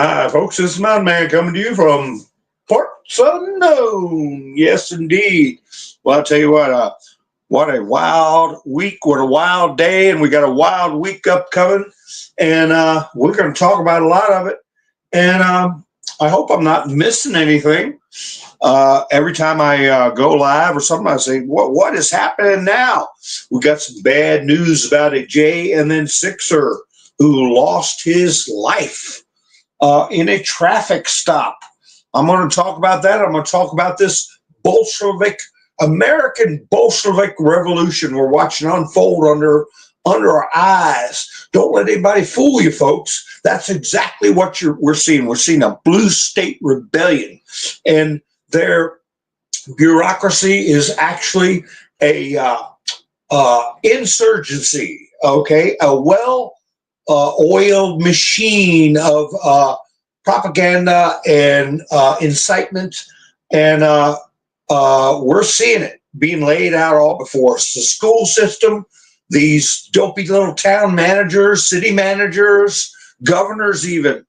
Hi, folks. This is Mountain Man coming to you from parts unknown. Yes, indeed. Well, I'll tell you what a wild week, what a wild day, and we got a wild week upcoming, and we're going to talk about a lot of it. And I hope I'm not missing anything. Every time I go live or something, I say, "What is happening now?" We got some bad news about a J and then Sixer who lost his life in a traffic stop. I'm going to talk about that. I'm going to talk about this American Bolshevik revolution we're watching unfold under our eyes. Don't let anybody fool you, folks. That's exactly what we're seeing. We're seeing a blue state rebellion, and their bureaucracy is actually a insurgency. Okay, a oiled machine of propaganda and incitement, and we're seeing it being laid out all before us. The school system, these dopey little town managers, city managers, governors, even.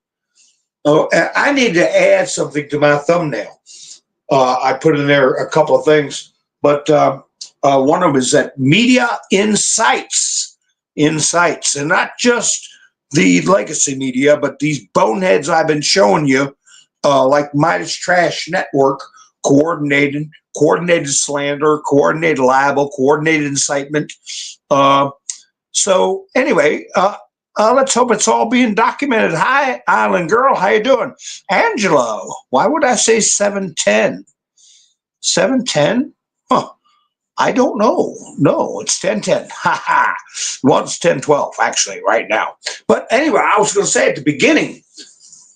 Oh, I need to add something to my thumbnail. I put in there a couple of things, but one of them is that media incites, and not just the legacy media, but these boneheads I've been showing you, like Midas Trash Network, coordinated slander, coordinated libel, coordinated incitement. So anyway, let's hope it's all being documented. Hi, Island Girl, how you doing? Angelo, why would I say 710? 710? Huh. I don't know. No, it's 1010. Ha ha. Well, it's 1012, actually, right now. But anyway, I was going to say at the beginning,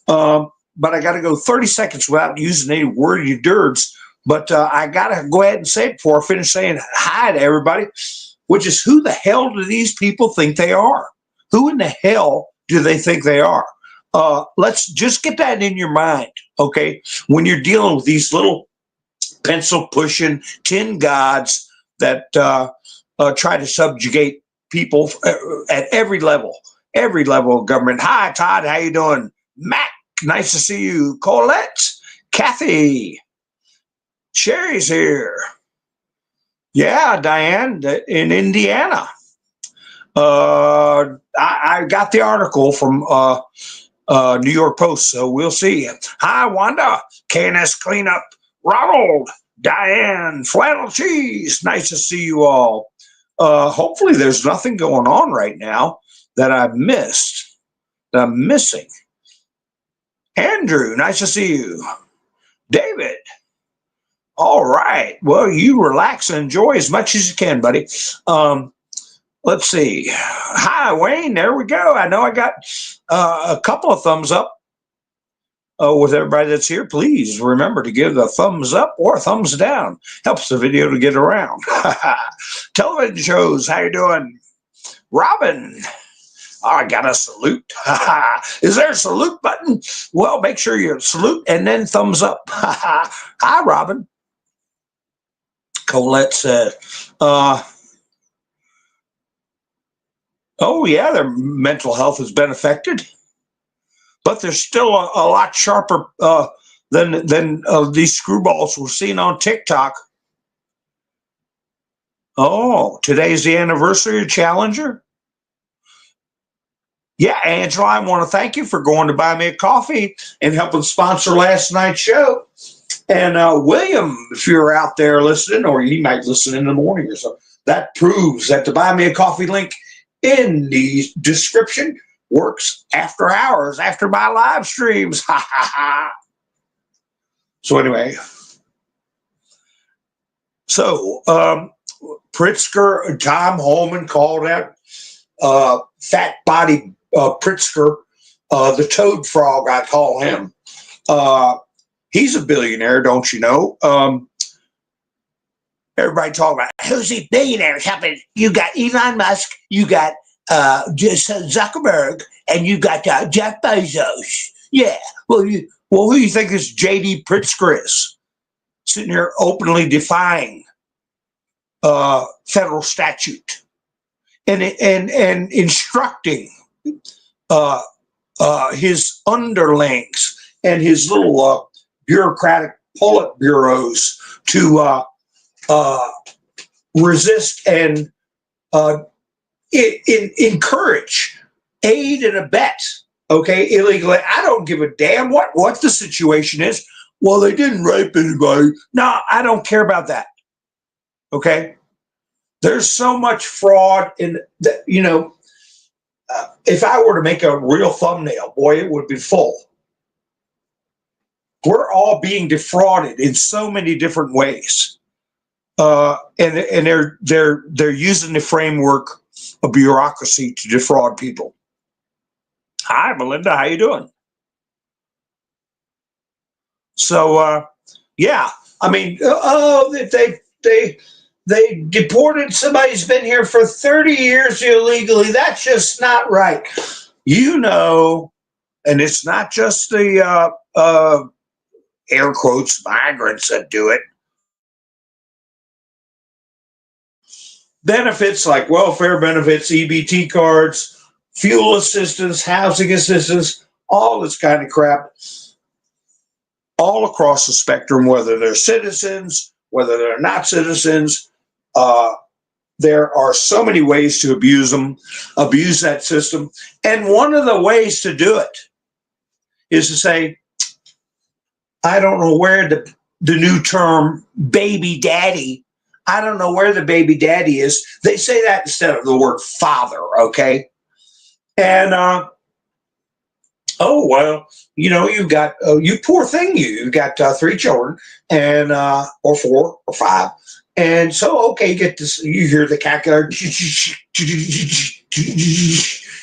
but I got to go 30 seconds without using any wordy dirds. But I got to go ahead and say it before I finish saying hi to everybody, which is, who the hell do these people think they are? Who in the hell do they think they are? Let's just get that in your mind, okay? When you're dealing with these little pencil-pushing tin gods that try to subjugate people at every level of government. Hi, Todd. How you doing? Mac, nice to see you. Colette, Kathy, Sherry's here. Yeah, Diane, in Indiana. I got the article from New York Post, so we'll see. Hi, Wanda, KNS Cleanup, Ronald, Diane, Flannel Cheese. Nice to see you all. Hopefully there's nothing going on right now that I've missed, that I'm missing. Andrew, nice to see you. David. All right. Well, you relax and enjoy as much as you can, buddy. Let's see. Hi, Wayne. There we go. I know I got a couple of thumbs up with everybody that's here. Please remember to give the thumbs up or thumbs down. Helps the video to get around. Television shows. How you doing? Robin. Oh, I got a salute. Is there a salute button? Well, make sure you salute and then thumbs up. Hi, Robin. Colette said, oh, yeah, their mental health has been affected, but they're still a lot sharper than these screwballs we're seeing on TikTok. Oh, today's the anniversary of Challenger? Yeah, Angela, I want to thank you for going to buy me a coffee and helping sponsor last night's show. And William, if you're out there listening, or you might listen in the morning or something, that proves that the buy me a coffee link in the description works after hours, after my live streams. Ha ha ha. So anyway, Pritzker, Tom Holman called out fat body Pritzker, the toad frog, I call him. He's a billionaire, don't you know? Everybody talking about who's these billionaires? You got Elon Musk, you got Zuckerberg, and you got Jeff Bezos. Yeah. Well, who do you think this J.D. Pritzker is? Sitting here openly defying federal statute and instructing his underlings and his little bureaucratic politburos to resist and encourage, aid, and abet, okay, illegally. I don't give a damn what the situation is. Well, they didn't rape anybody. No, I don't care about that. Okay? There's so much fraud in that, if I were to make a real thumbnail, boy, it would be full. We're all being defrauded in so many different ways. And they're using the framework of bureaucracy to defraud people. Hi, Melinda, how you doing? So yeah, I mean, they deported somebody who's been here for 30 years illegally. That's just not right. And it's not just the air quotes migrants that do it. Benefits like welfare benefits, EBT cards, fuel assistance, housing assistance, all this kind of crap, all across the spectrum, whether they're citizens, whether they're not citizens. There are so many ways to abuse that system. And one of the ways to do it is to say, I don't know where the new term baby daddy, I don't know where the baby daddy is. They say that instead of the word father, okay? And, oh, well, you've got, you poor thing, you've got 3 children, and or 4 or 5. And so, okay, you get this, you hear the calculator,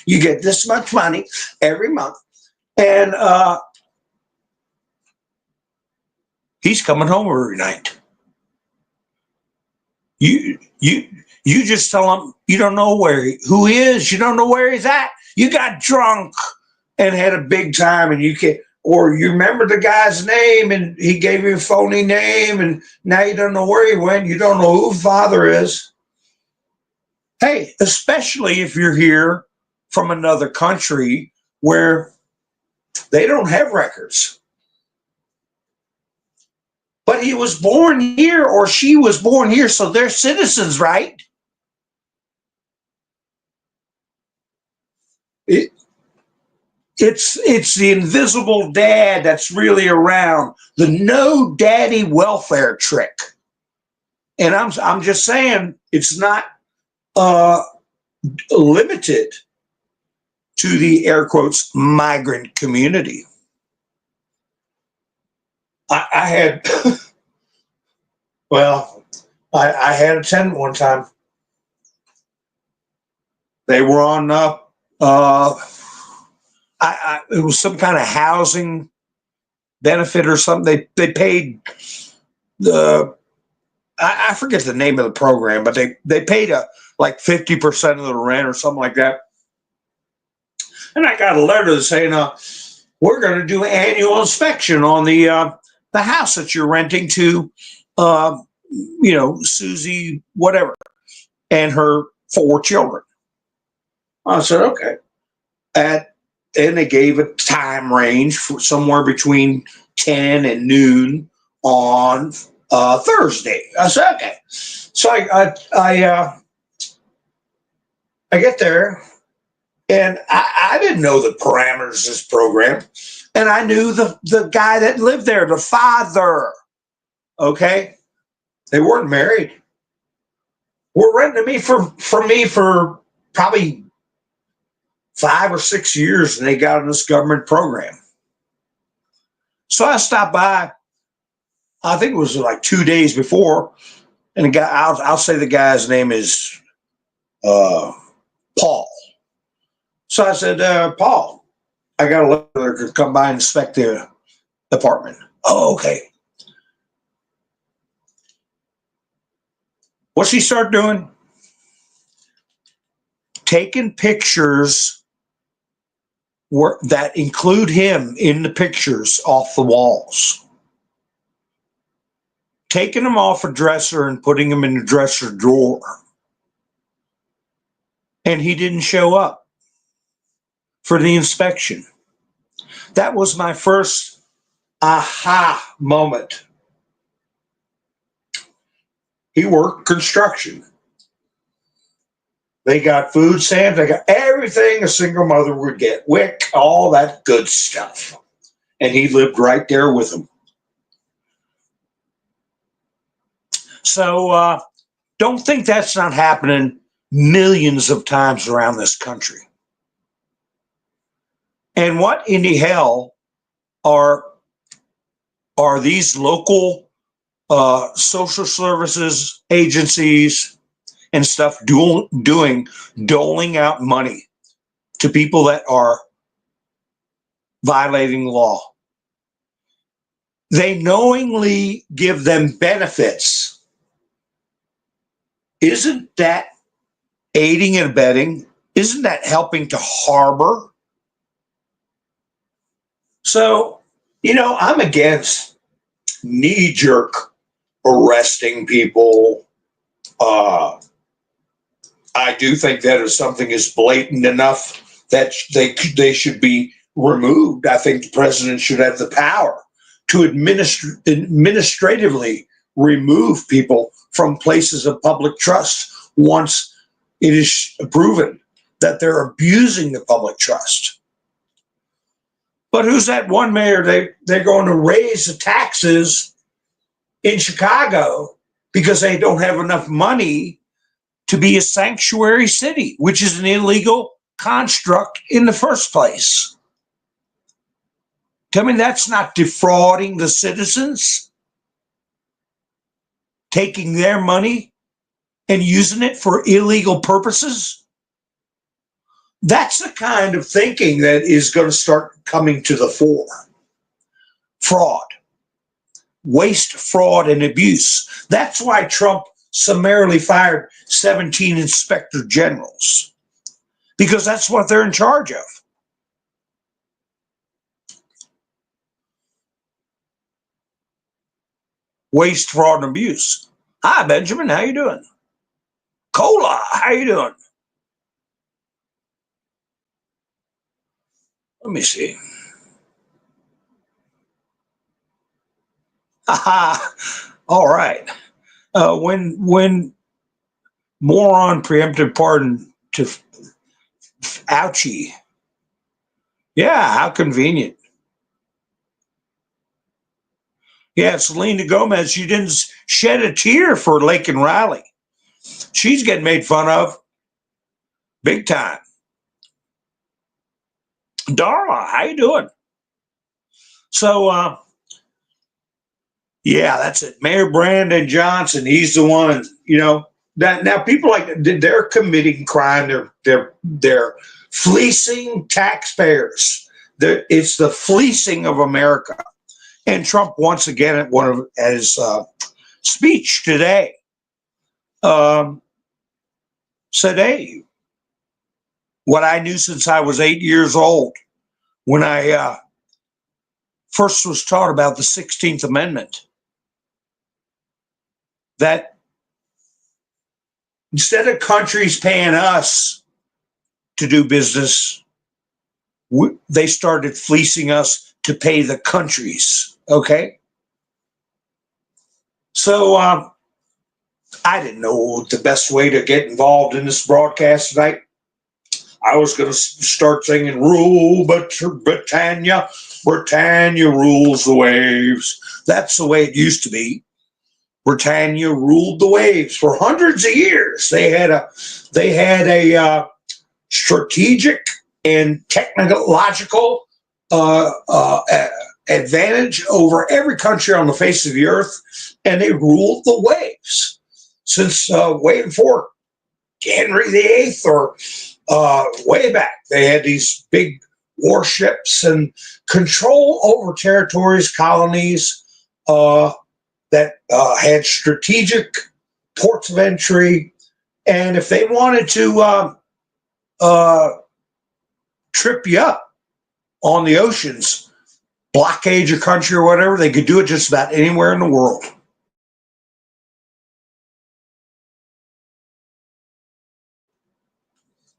you get this much money every month. And he's coming home every night. You just tell him you don't know who he is. You don't know where he's at. You got drunk and had a big time, and you can't, or you remember the guy's name and he gave you a phony name, and now you don't know where he went. You don't know who father is. Hey, especially if you're here from another country where they don't have records. But he was born here or she was born here, so they're citizens, right? It's the invisible dad that's really around, the no daddy welfare trick. And I'm just saying it's not limited to the air quotes migrant community. I had well, I had a tenant one time. They were on it was some kind of housing benefit or something. They paid I forget the name of the program, but they paid like 50% of the rent or something like that. And I got a letter saying, we're going to do an annual inspection on the house that you're renting to, Susie, whatever, and her 4 children. I said, okay. And they gave a time range for somewhere between 10 and noon on Thursday. I said, okay. So I get there, and I didn't know the parameters of this program. And I knew the guy that lived there, the father. Okay? They weren't married. Were renting me for probably 5 or 6 years, and they got in this government program. So I stopped by, I think it was like 2 days before, and the guy, I'll say the guy's name is Paul. So I said, Paul, I got a letter to come by and inspect the apartment. Oh, okay. What's he start doing? Taking pictures that include him in the pictures off the walls. Taking them off a dresser and putting them in the dresser drawer. And he didn't show up for the inspection. That was my first aha moment. He worked construction. They got food stamps. They got everything a single mother would get. WIC, all that good stuff. And he lived right there with them. So don't think that's not happening millions of times around this country. And what in the hell are these local social services agencies and stuff doing, doling out money to people that are violating law? They knowingly give them benefits. Isn't that aiding and abetting? Isn't that helping to harbor? So, I'm against knee-jerk arresting people. I do think that if something is blatant enough that they should be removed, I think the president should have the power to administratively remove people from places of public trust once it is proven that they're abusing the public trust. But who's that one mayor? They're going to raise the taxes in Chicago because they don't have enough money to be a sanctuary city, which is an illegal construct in the first place. Tell me that's not defrauding the citizens, taking their money and using it for illegal purposes. That's the kind of thinking that is going to start coming to the fore. Fraud, waste, fraud, and abuse. That's why Trump summarily fired 17 inspector generals, because that's what they're in charge of. Waste, fraud, and abuse. Hi, Benjamin. How you doing? Cola. How you doing? Let me see. All right. When moron preemptive pardon to ouchie. Yeah, how convenient. Yeah, Selena Gomez, she didn't shed a tear for Lake and Riley. She's getting made fun of big time. Darla, how you doing? So, yeah, that's it. Mayor Brandon Johnson, he's the one, that now people they're committing crime. They're fleecing taxpayers. It's the fleecing of America. And Trump, once again, at his speech today, said, hey, what I knew since I was 8 years old, when I first was taught about the 16th Amendment, that instead of countries paying us to do business, they started fleecing us to pay the countries. Okay? So I didn't know the best way to get involved in this broadcast tonight. I was going to start singing, rule Britannia, Britannia rules the waves. That's the way it used to be. Britannia ruled the waves for hundreds of years. They had a strategic and technological advantage over every country on the face of the earth, and they ruled the waves since way before Henry VIII or way back. They had these big warships and control over territories, colonies that had strategic ports of entry. And if they wanted to trip you up on the oceans, blockade your country or whatever, they could do it just about anywhere in the world.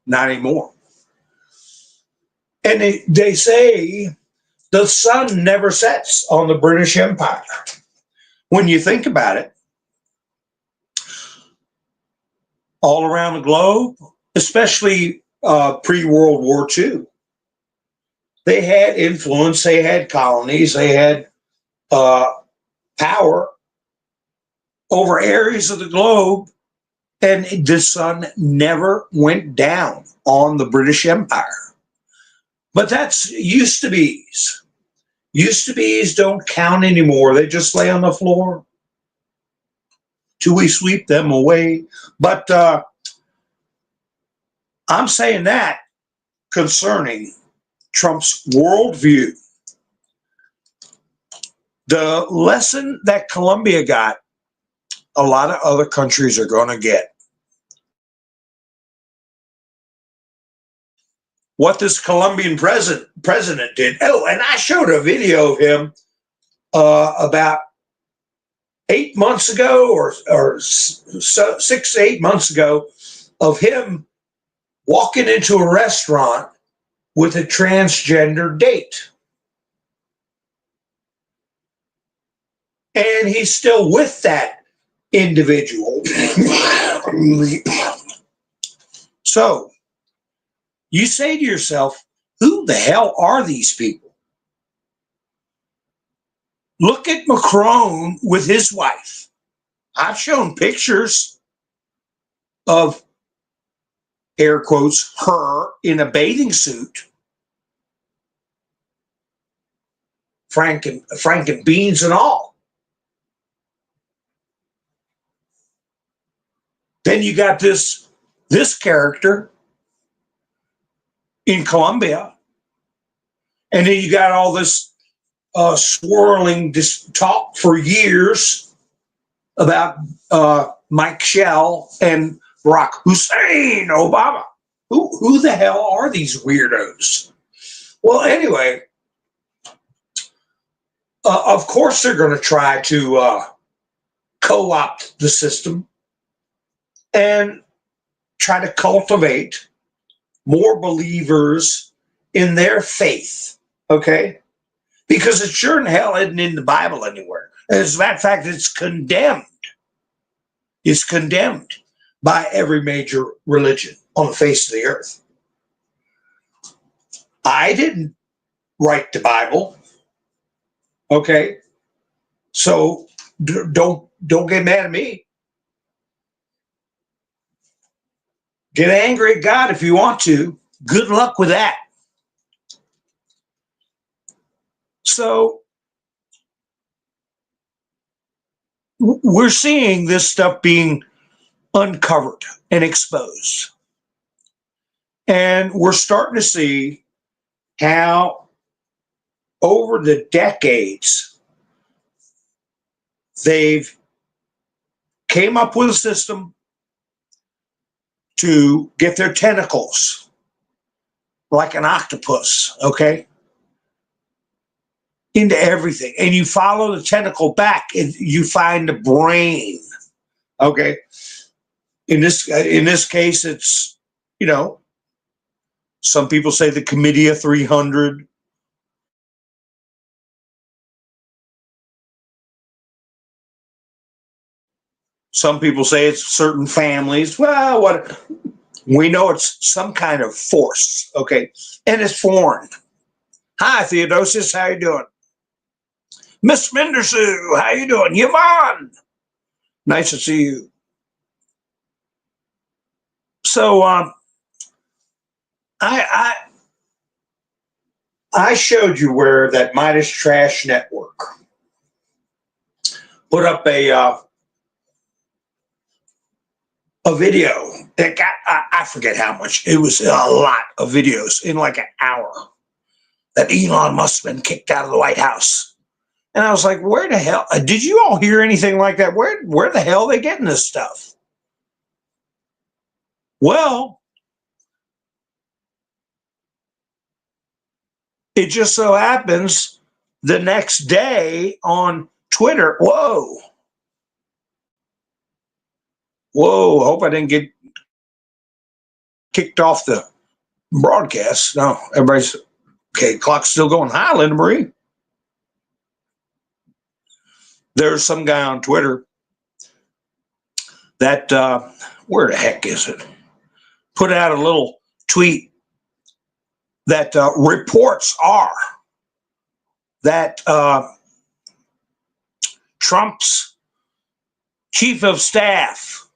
Not anymore. And they say The sun never sets on the British Empire. When you think about it, all around the globe, especially pre-World War II, they had influence, they had colonies, they had power over areas of the globe, and the sun never went down on the British Empire. But that's used to be's. Used to be's don't count anymore. They just lay on the floor till we sweep them away. But I'm saying that concerning Trump's worldview. The lesson that Colombia got, a lot of other countries are going to get. What this Colombian president did. Oh, and I showed a video of him about 8 months ago, or 6 to 8 months ago, of him walking into a restaurant with a transgender date. And he's still with that individual. So you say to yourself, who the hell are these people? Look at Macron with his wife. I've shown pictures of, air quotes, her in a bathing suit. Franken beans and all. Then you got this character in Colombia, and then you got all this swirling talk for years about Mike Shell and Barack Hussein Obama. Who the hell are these weirdos? Well, anyway, of course they're going to try to co-opt the system and try to cultivate more believers in their faith, okay? Because it sure in hell isn't in the Bible anywhere. As a matter of fact, it's condemned. It's condemned by every major religion on the face of the earth. I didn't write the Bible, okay? So don't get mad at me. Get angry at God if you want to. Good luck with that. So we're seeing this stuff being uncovered and exposed. And we're starting to see how over the decades they've came up with a system to get their tentacles like an octopus, okay, into everything. And you follow the tentacle back and you find the brain, okay? In this case, it's, you know, some people say the Comitia 300. Some people say it's certain families. Well, what we know, it's some kind of force, okay? And it's foreign. Hi, Theodosius, how you doing? Miss Mendersu, how you doing? Yvonne, nice to see you. So I showed you where that Midas Trash Network put up a video that got, I forget how much, it was a lot of videos in like an hour, that Elon Musk been kicked out of the White House. And I was like, where the hell, did you all hear anything like that? Where the hell are they getting this stuff? Well, it just so happens the next day on Twitter, whoa, hope I didn't get kicked off the broadcast. No, everybody's Okay, clock's still going. Hi, Linda Marie. There's some guy on Twitter that, where the heck is it? Put out a little tweet that reports are that Trump's chief of staff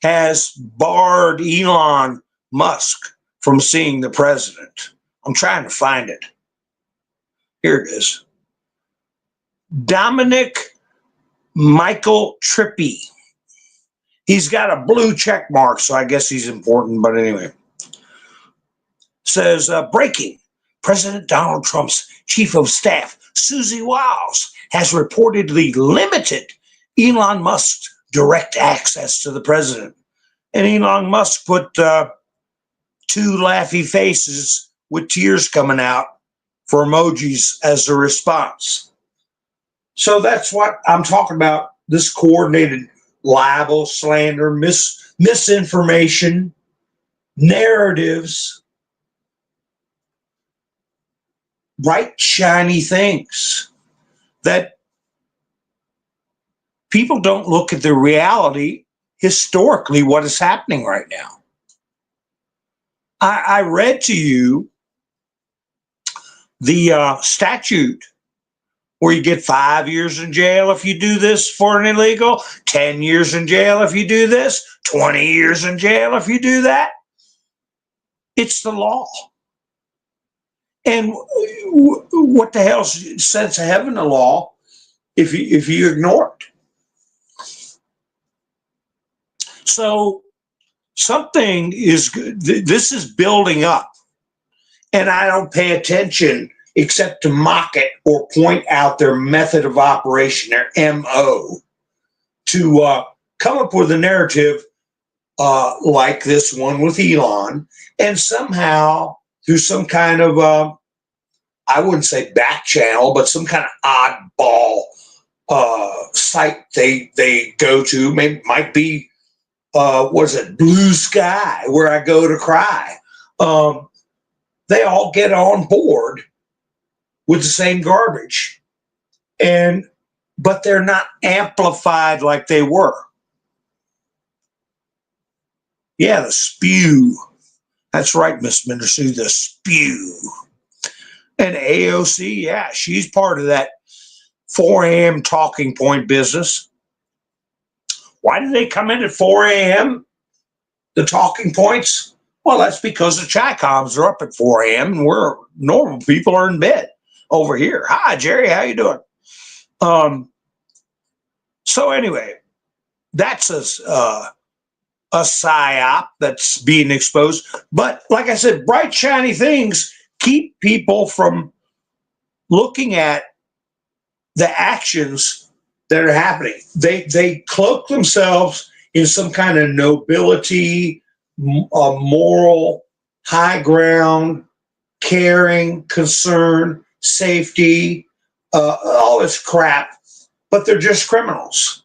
has barred Elon Musk from seeing the president. I'm trying to find it. Here it is. Dominic Michael Trippi. He's got a blue check mark, so I guess he's important, but anyway. Says, breaking. President Donald Trump's chief of staff, Susie Wiles, has reportedly limited Elon Musk's direct access to the president. And Elon Musk put two laughy faces with tears coming out for emojis as a response. So that's what I'm talking about, this coordinated libel, slander, misinformation, narratives, bright, shiny things that people don't look at the reality historically what is happening right now. I read to you the statute where you get 5 years in jail if you do this for an illegal, 10 years in jail if you do this, 20 years in jail if you do that. It's the law. And what the hell's sense of having a law if you ignore it? So something is good. This is building up, and I don't pay attention except to mock it or point out their method of operation, their MO, to come up with a narrative like this one with Elon, and somehow through some kind of, I wouldn't say back channel, but some kind of oddball site they go to, might be, what is it, Blue Sky, where I go to cry. They all get on board with the same garbage, but they're not amplified like they were. Yeah, the spew. That's right, Miss Mindersue, the spew. And AOC, yeah, she's part of that 4 a.m. talking point business. Why do they come in at 4 a.m., the talking points? Well, that's because the Chi-Coms are up at 4 a.m. and we're normal people are in bed over here. Hi, Jerry, how you doing? So anyway, that's a psyop that's being exposed. But like I said, bright, shiny things keep people from looking at the actions that are happening. They cloak themselves in some kind of nobility, moral, high ground, caring, concern, safety, all this crap, but they're just criminals.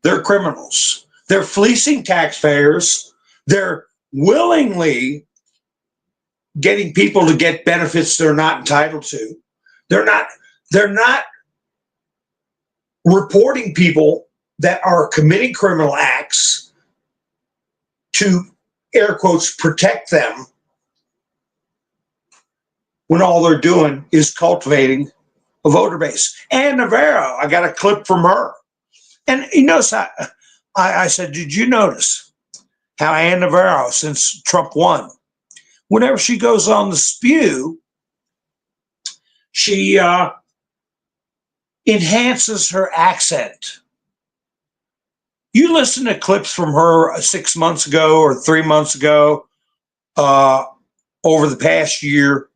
They're criminals. They're fleecing taxpayers. They're willingly getting people to get benefits they're not entitled to. They're not reporting people that are committing criminal acts to, air quotes, protect them, when all they're doing is cultivating a voter base. Ann Navarro, I got a clip from her. And you notice, I said, did you notice how Ann Navarro, since Trump won, whenever she goes on the spew, she enhances her accent. You listen to clips from her 6 months ago or 3 months ago, over the past year,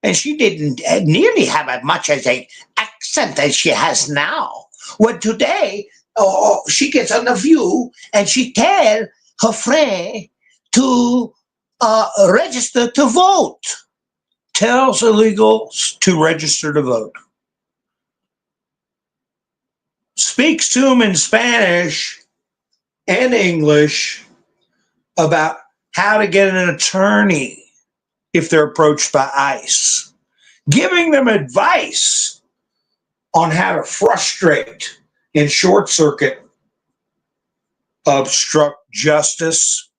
and she didn't nearly have as much as an accent as she has now. When today, she gets on the View and she tells her friend to register to vote. Tells illegals to register to vote. Speaks to them in Spanish and English about how to get an attorney if they're approached by ICE, giving them advice on how to frustrate and short circuit, obstruct justice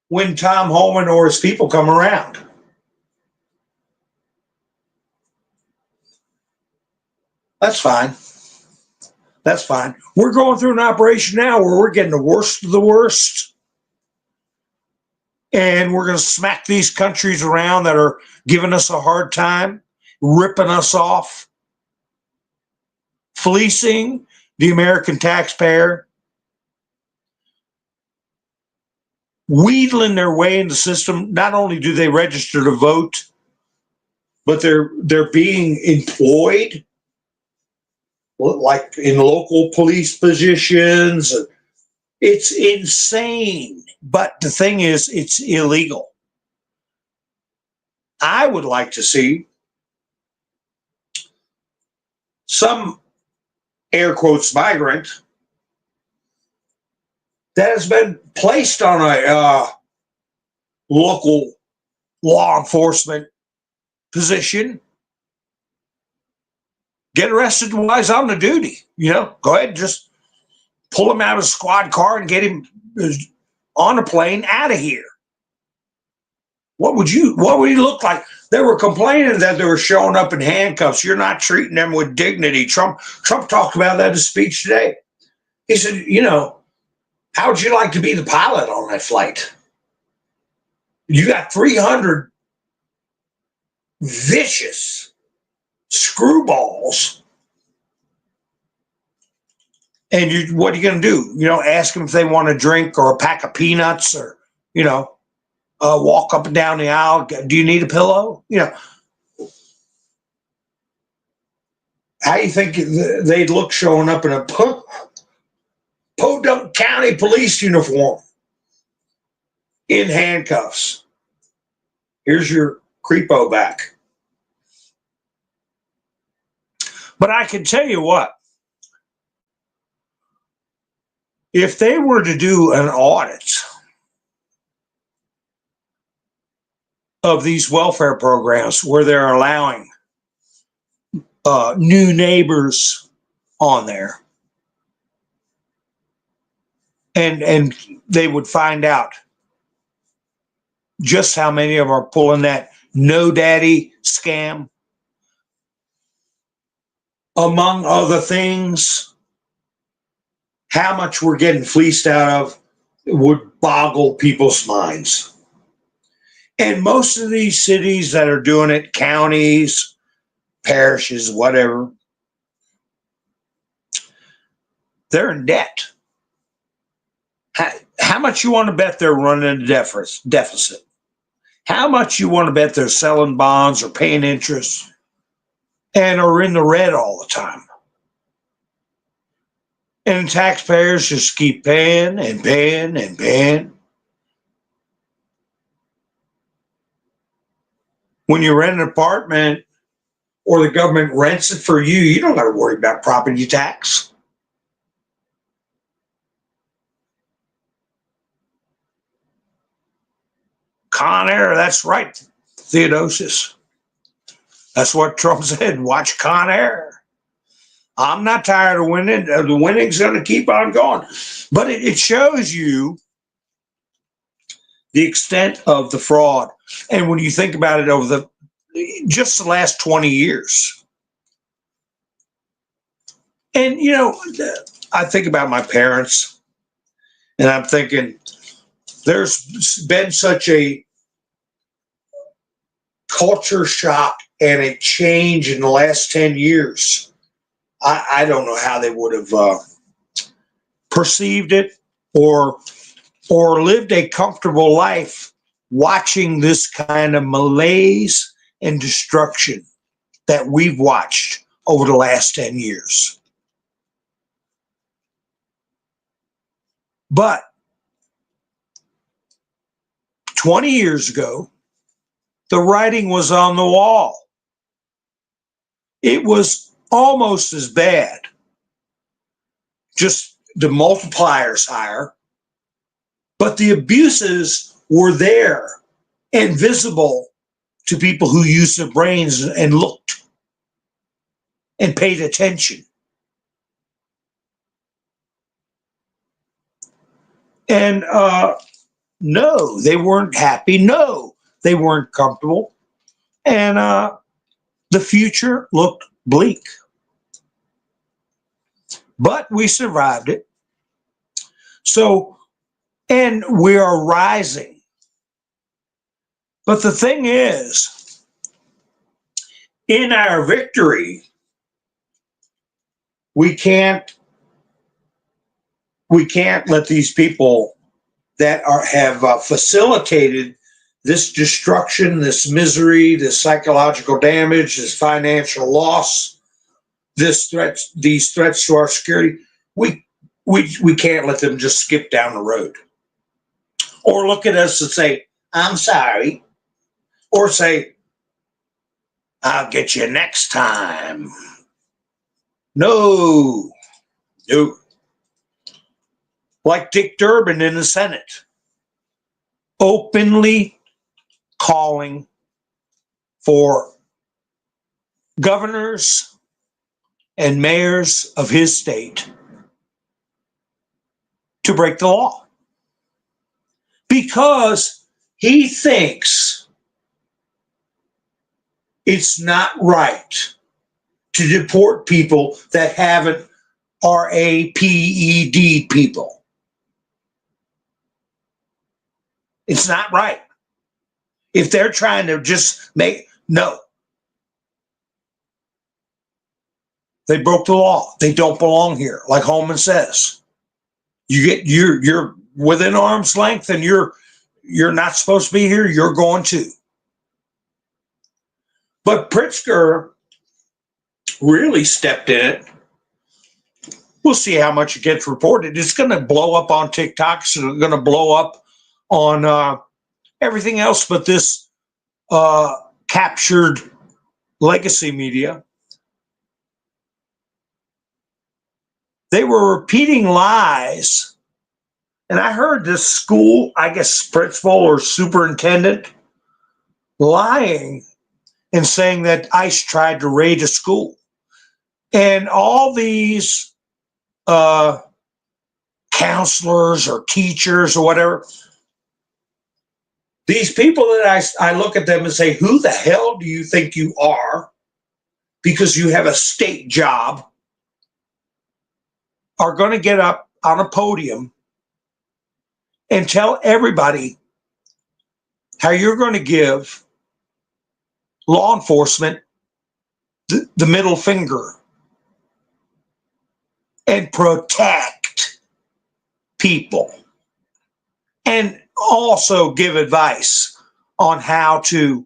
when Tom Holman or his people come around. That's fine. That's fine. We're going through an operation now where we're getting the worst of the worst. And we're going to smack these countries around that are giving us a hard time, ripping us off, fleecing the American taxpayer, wheedling their way in the system. Not only do they register to vote, but they're being employed like in local police positions. It's insane. But the thing is, it's illegal. I would like to see some, air quotes, migrant that has been placed on a local law enforcement position get arrested while he's on the duty. Go ahead and just pull him out of a squad car and get him on a plane out of here. What would he look like? They were complaining that they were showing up in handcuffs. You're not treating them with dignity. Trump talked about that in his speech today. He said, how would you like to be the pilot on that flight? You got 300 vicious screwballs. And what are you going to do? Ask them if they want a drink or a pack of peanuts or, walk up and down the aisle. Do you need a pillow? How do you think they'd look showing up in a Podunk County police uniform in handcuffs? Here's your creepo back. But I can tell you what, if they were to do an audit of these welfare programs where they're allowing new neighbors on there, and they would find out just how many of them are pulling that no daddy scam, among other things, how much we're getting fleeced out of, it would boggle people's minds. And most of these cities that are doing it, counties, parishes, whatever, they're in debt. How much you want to bet they're running a deficit? How much you want to bet they're selling bonds or paying interest and are in the red all the time? And taxpayers just keep paying and paying and paying. When you rent an apartment or the government rents it for you, you don't got to worry about property tax. Con Air, that's right, Theodosius. That's what Trump said. Watch Con Air. I'm not tired of winning. The winning's going to keep on going. But it shows you the extent of the fraud. And when you think about it over just the last 20 years. And, I think about my parents, and I'm thinking there's been such a culture shock and a change in the last 10 years. I don't know how they would have perceived it or lived a comfortable life watching this kind of malaise and destruction that we've watched over the last 10 years. But 20 years ago, the writing was on the wall. It was almost as bad. Just the multipliers higher. But the abuses were there and visible to people who used their brains and looked and paid attention. And no, they weren't happy. No, they weren't comfortable. And the future looked bleak. But we survived it. So, and we are rising. But the thing is, in our victory, we can't let these people that have facilitated this destruction, this misery, this psychological damage, this financial loss, these threats to our security. We can't let them just skip down the road, or look at us and say, "I'm sorry," or say, "I'll get you next time." No. Like Dick Durbin in the Senate, openly calling for governors and mayors of his state to break the law, because he thinks it's not right to deport people that haven't RAPED people. It's not right. If they're trying to just no. They broke the law. They don't belong here. Like Holman says, you're within arm's length and you're not supposed to be here. You're going to. But Pritzker really stepped in it. We'll see how much it gets reported. It's going to blow up on TikTok. It's going to blow up on everything else but this captured legacy media. They were repeating lies. And I heard this school, I guess principal or superintendent, lying and saying that ICE tried to raid a school. And all these counselors or teachers or whatever, these people that I look at them and say, who the hell do you think you are? Because you have a state job, are going to get up on a podium and tell everybody how you're going to give law enforcement the middle finger and protect people, and also give advice on how to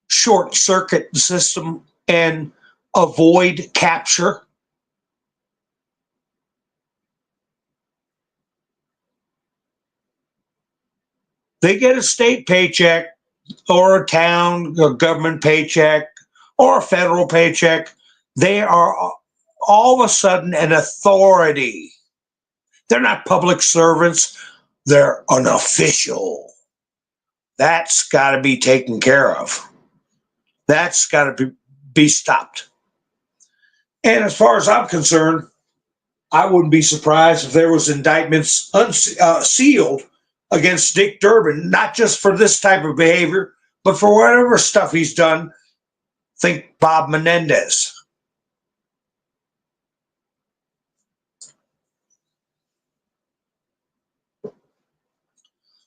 short circuit the system and avoid capture. They get a state paycheck or a town or government paycheck or a federal paycheck. They are all of a sudden an authority. They're not public servants. They're an official. That's got to be taken care of. That's got to be stopped. And as far as I'm concerned, I wouldn't be surprised if there was indictments sealed against Dick Durbin, not just for this type of behavior, but for whatever stuff he's done. Think Bob Menendez.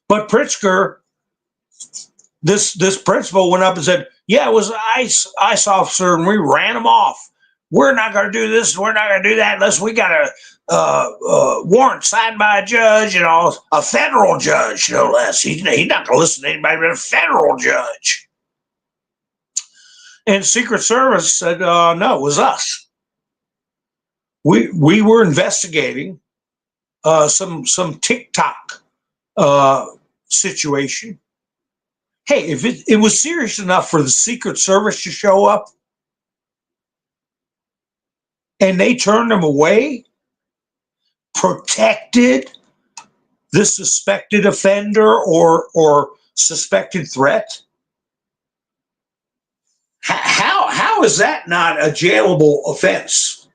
But Pritzker, this principal went up and said, yeah, it was an ICE officer and we ran him off. We're not going to do this. We're not going to do that unless we got a warrant signed by a judge, a federal judge, no less. He's not going to listen to anybody but a federal judge. And Secret Service said, no, it was us. We were investigating some TikTok situation. Hey, if it was serious enough for the Secret Service to show up and they turned them away, protected the suspected offender or suspected threat? How is that not a jailable offense?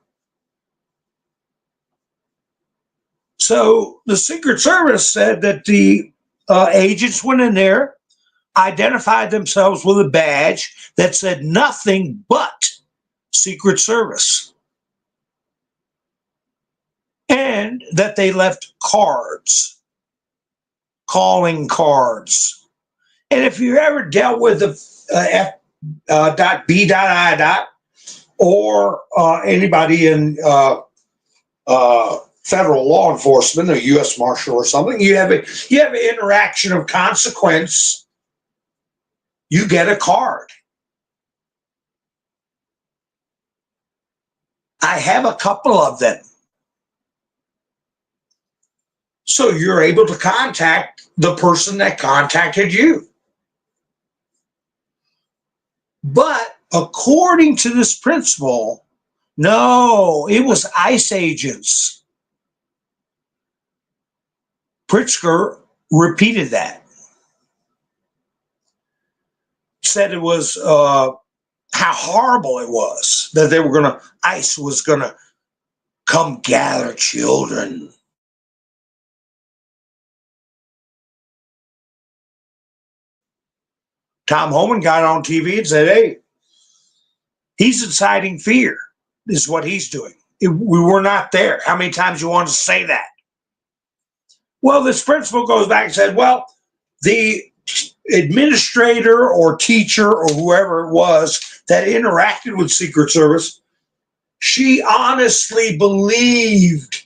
So the Secret Service said that the agents went in there, identified themselves with a badge that said nothing but Secret Service, and that they left cards, calling cards. And if you ever dealt with the F.B.I. or anybody in federal law enforcement, a U.S. Marshal or something, you have an interaction of consequence. You get a card. I have a couple of them. So you're able to contact the person that contacted you. But according to this principle, no, it was ICE agents. Pritzker repeated that. Said it was how horrible it was that ICE was going to come gather children. Tom Homan got on TV and said, hey, he's inciting fear. This is what he's doing. We were not there. How many times you want to say that? Well, this principal goes back and said, well, the administrator or teacher or whoever it was that interacted with Secret Service, she honestly believed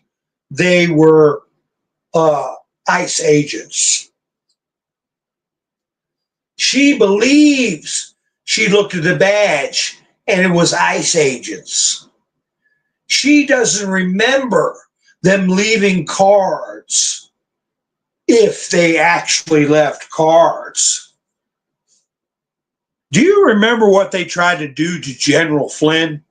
they were ICE agents. She believes she looked at the badge and it was ICE agents. She doesn't remember them leaving cards, if they actually left cards. Do you remember what they tried to do to General Flynn?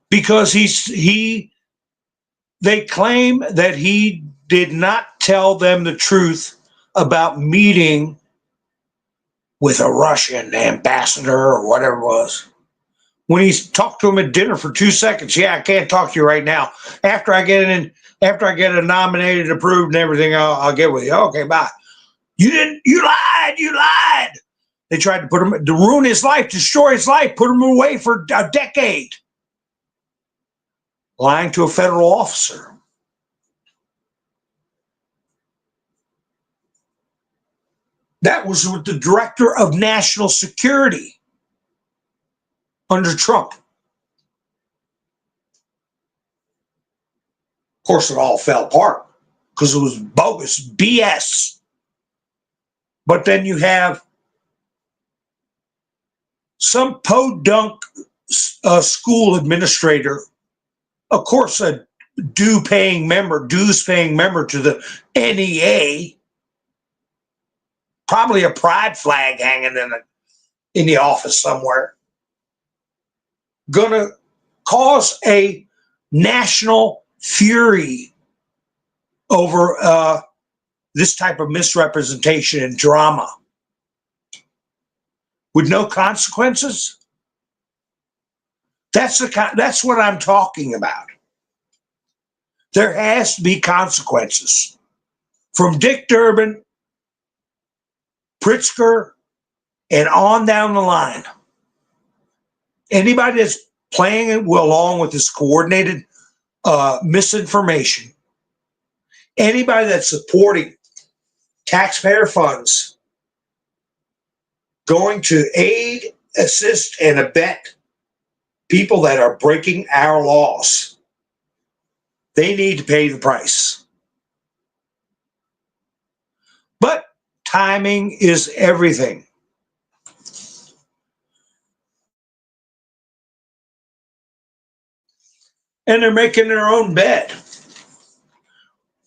Because they claim that he did not tell them the truth about meeting with a Russian ambassador or whatever it was. When he talked to him at dinner for 2 seconds, yeah, I can't talk to you right now. After I get it nominated, approved, and everything, I'll get with you. Okay, bye. You lied. They tried to put him to ruin his life, destroy his life, put him away for a decade. Lying to a federal officer. That was with the director of national security under Trump. Of course, it all fell apart because it was bogus BS. But then you have some podunk school administrator, of course, a dues-paying member to the NEA, probably a pride flag hanging in the office somewhere, gonna cause a national fury over this type of misrepresentation and drama with no consequences. That's what I'm talking about. There has to be consequences. From Dick Durbin, Pritzker, and on down the line. Anybody that's playing it along with this coordinated misinformation, anybody that's supporting taxpayer funds going to aid, assist, and abet people that are breaking our laws, they need to pay the price. But timing is everything. And they're making their own bed.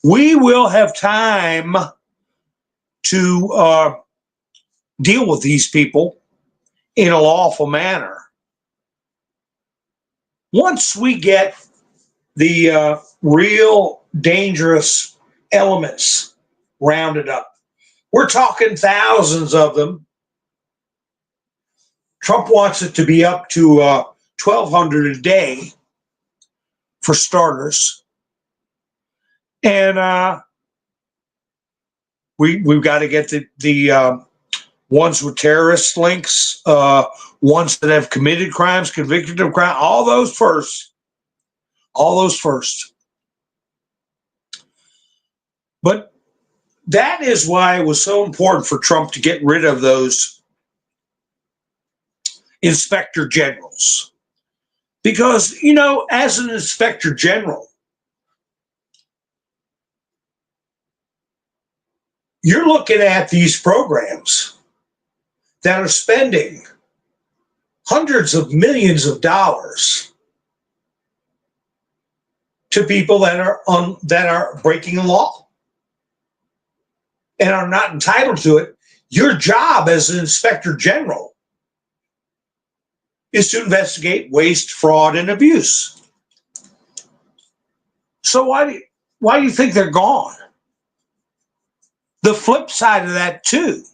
We will have time to deal with these people in a lawful manner once we get the real dangerous elements rounded up. We're talking thousands of them. Trump wants it to be up to 1,200 a day for starters. And we've got to get the ones with terrorist links, ones that have committed crimes, convicted of crime, all those first. All those first. But that is why it was so important for Trump to get rid of those inspector generals. Because, you know, as an inspector general, you're looking at these programs that are spending hundreds of millions of dollars to people that are breaking the law and are not entitled to it. Your job as an inspector general is to investigate waste, fraud, and abuse. So why do you think they're gone? The flip side of that too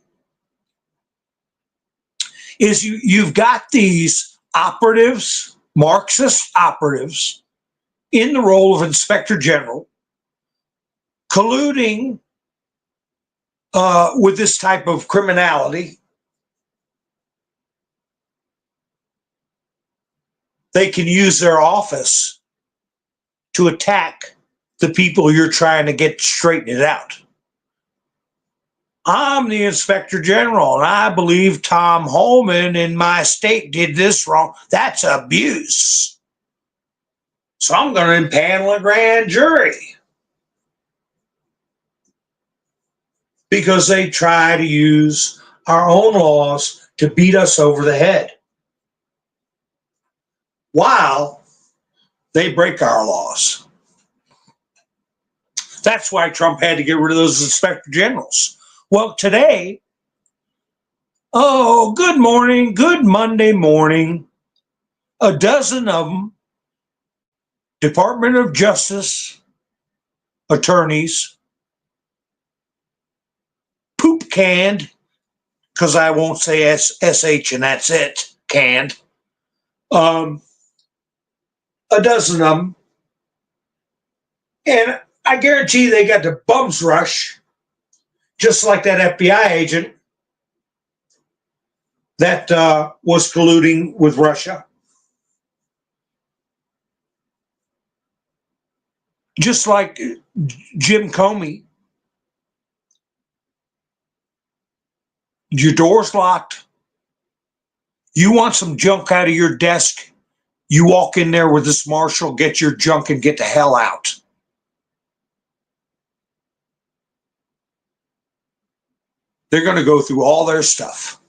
is you've got these operatives, Marxist operatives, in the role of inspector general, colluding with this type of criminality. They can use their office to attack the people you're trying to get straightened out. I'm the inspector general, and I believe Tom Holman in my state did this wrong. That's abuse. So I'm going to impanel a grand jury. Because they try to use our own laws to beat us over the head, while they break our laws. That's why Trump had to get rid of those inspector generals. Well, today, good morning, good Monday morning, a dozen of them, Department of Justice attorneys, poop canned, because I won't say SH and that's it, canned, a dozen of them, and I guarantee they got the bum's rush, just like that FBI agent that was colluding with Russia. Just like Jim Comey. Your door's locked. You want some junk out of your desk, you walk in there with this marshal, get your junk and get the hell out. They're going to go through all their stuff.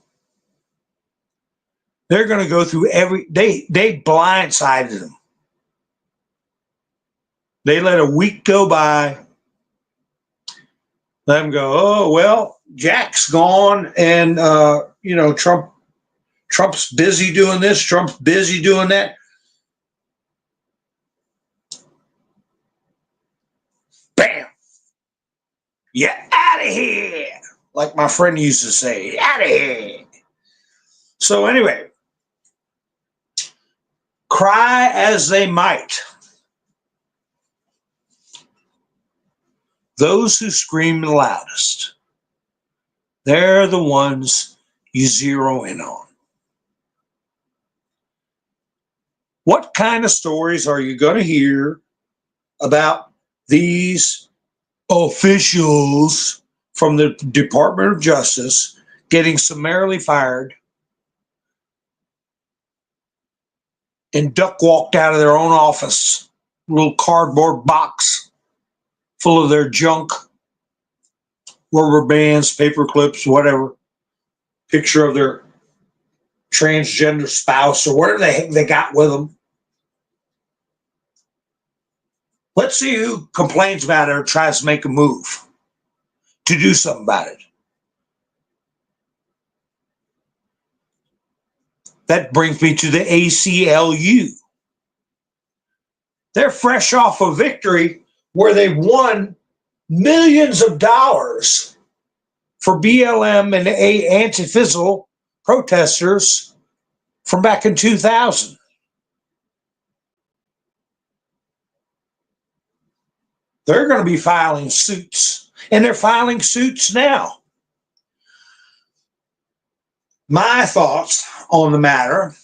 They're going to go through they blindsided them. They let a week go by. Let them go, oh, well, Jack's gone, and, Trump's busy doing this, Trump's busy doing that. Bam! You're out of here! Like my friend used to say, out of here. So anyway, cry as they might, those who scream the loudest, they're the ones you zero in on. What kind of stories are you going to hear about these officials from the Department of Justice getting summarily fired and duck walked out of their own office, a little cardboard box full of their junk, rubber bands, paper clips, whatever, picture of their transgender spouse or whatever the heck they got with them. Let's see who complains about it or tries to make a move to do something about it. That brings me to the ACLU. They're fresh off a victory where they've won millions of dollars for BLM and anti-fiscal protesters from back in 2000. They're going to be filing suits, and they're filing suits now. My thoughts on the matter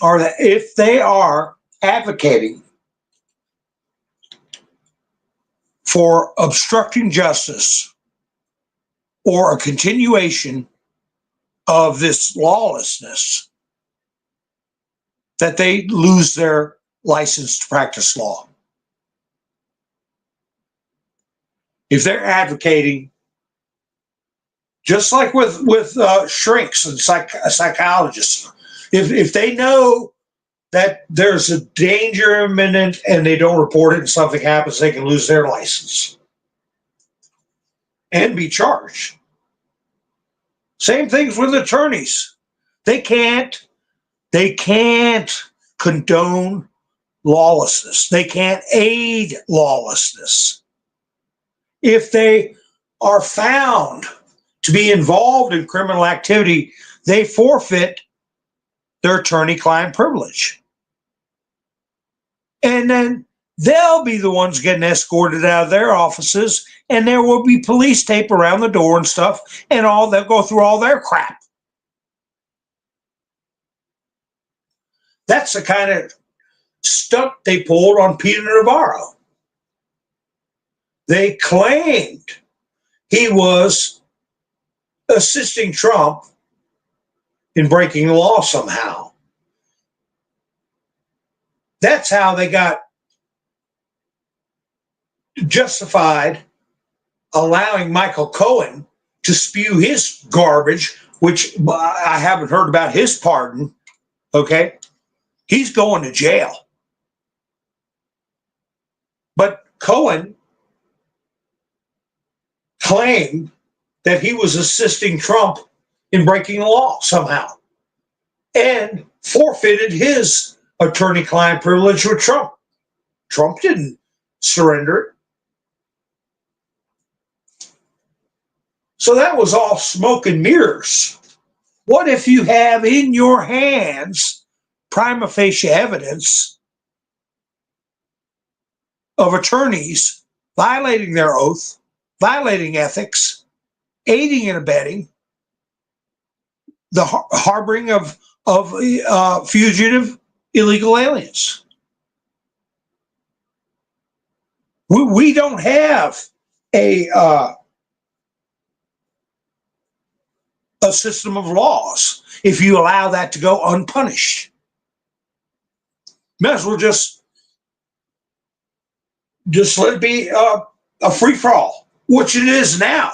are that if they are advocating for obstructing justice or a continuation of this lawlessness, that they lose their license to practice law. If they're advocating, just like with shrinks and psychologists, if they know that there's a danger imminent and they don't report it and something happens, they can lose their license and be charged. Same things with attorneys. They can't condone lawlessness. They can't aid lawlessness. If they are found to be involved in criminal activity, they forfeit their attorney-client privilege. And then they'll be the ones getting escorted out of their offices, and there will be police tape around the door and stuff, and they'll go through all their crap. That's the kind of stunt they pulled on Peter Navarro. They claimed he was assisting Trump in breaking the law somehow. That's how they got justified allowing Michael Cohen to spew his garbage, which I haven't heard about his pardon. Okay. He's going to jail. But Cohen claimed that he was assisting Trump in breaking the law somehow and forfeited his attorney-client privilege with Trump. Trump didn't surrender it. So that was all smoke and mirrors. What if you have in your hands prima facie evidence of attorneys violating their oath, violating ethics, aiding and abetting the harboring of fugitive illegal aliens? We don't have a system of laws if you allow that to go unpunished. Might as well just let it be a free-for-all, which it is now.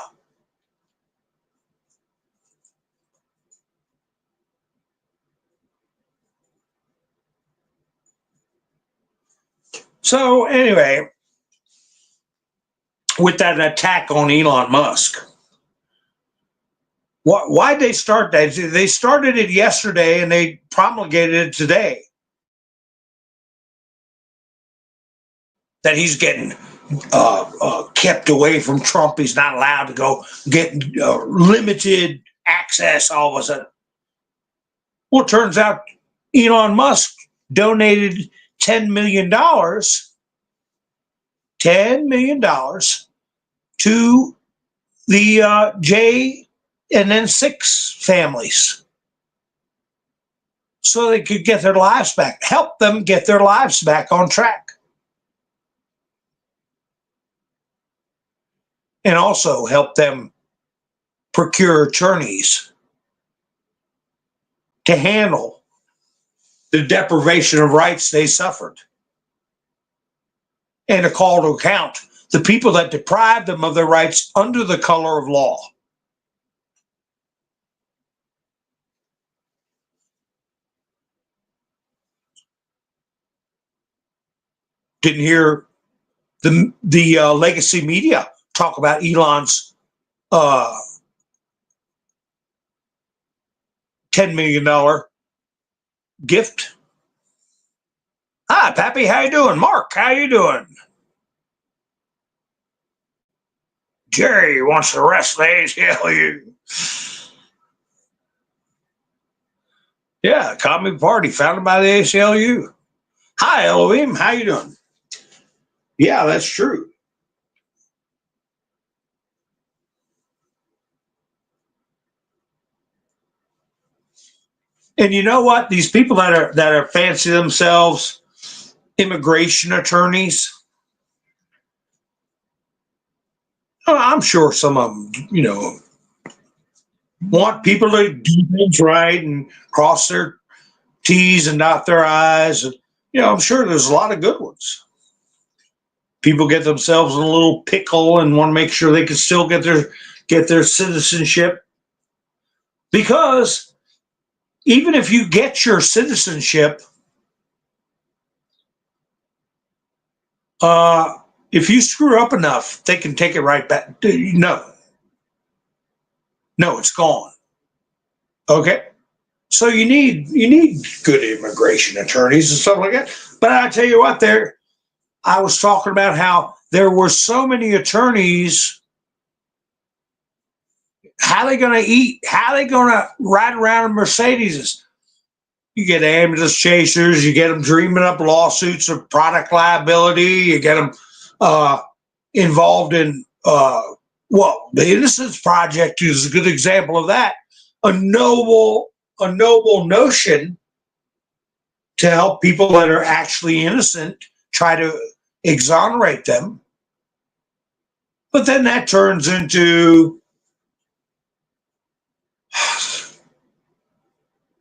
So anyway, with that attack on Elon Musk, why'd they start that? They started it yesterday and they promulgated it today. That he's getting kept away from Trump. He's not allowed to go get limited access all of a sudden. Well, it turns out Elon Musk donated $10 million to the J and then 6 families so they could get their lives back, help them get their lives back on track. And also help them procure attorneys to handle the deprivation of rights they suffered. And a call to account the people that deprived them of their rights under the color of law. Didn't hear the legacy media talk about Elon's $10 million gift. Hi, Pappy. How you doing? Mark, how you doing? Jerry wants to arrest the ACLU. Yeah, Commie Party founded by the ACLU. Hi, Elohim. How you doing? Yeah, that's true. And you know what? These people that are fancy themselves immigration attorneys, I'm sure some of them, want people to do things right and cross their T's and dot their I's. And, I'm sure there's a lot of good ones. People get themselves in a little pickle and want to make sure they can still get their citizenship, because even if you get your citizenship, uh, if you screw up enough, they can take it right back. No, it's gone. Okay, so you need good immigration attorneys and stuff like that. But I tell you what, I was talking about how there were so many attorneys. How they going to eat? How they going to ride around in Mercedes? You get ambulance chasers. You get them dreaming up lawsuits of product liability. You get them involved in the Innocence Project is a good example of that. A noble notion to help people that are actually innocent, try to exonerate them. But then that turns into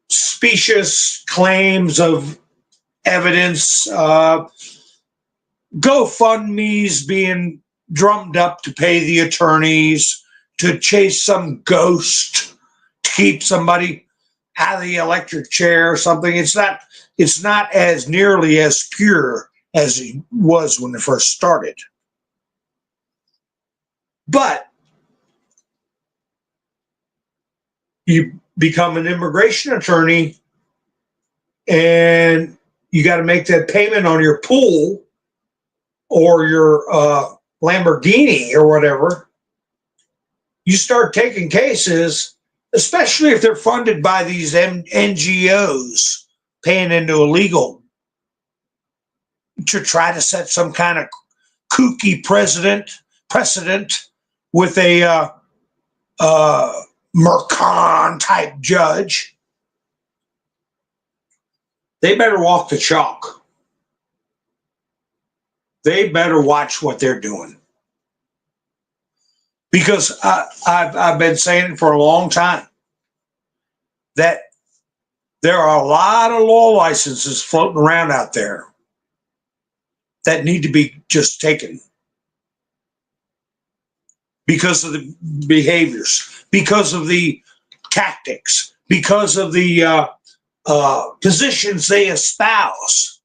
specious claims of evidence, GoFundMe's being drummed up to pay the attorneys to chase some ghost to keep somebody out of the electric chair or something. It's not as nearly as pure as it was when it first started. But you become an immigration attorney and you got to make that payment on your pool or your Lamborghini or whatever. You start taking cases, especially if they're funded by these NGOs paying into illegal to try to set some kind of kooky precedent with a Mercon type judge. They better walk the chalk. They better watch what they're doing. Because I've been saying it for a long time that there are a lot of law licenses floating around out there that need to be just taken because of the behaviors, because of the tactics, because of the positions they espouse,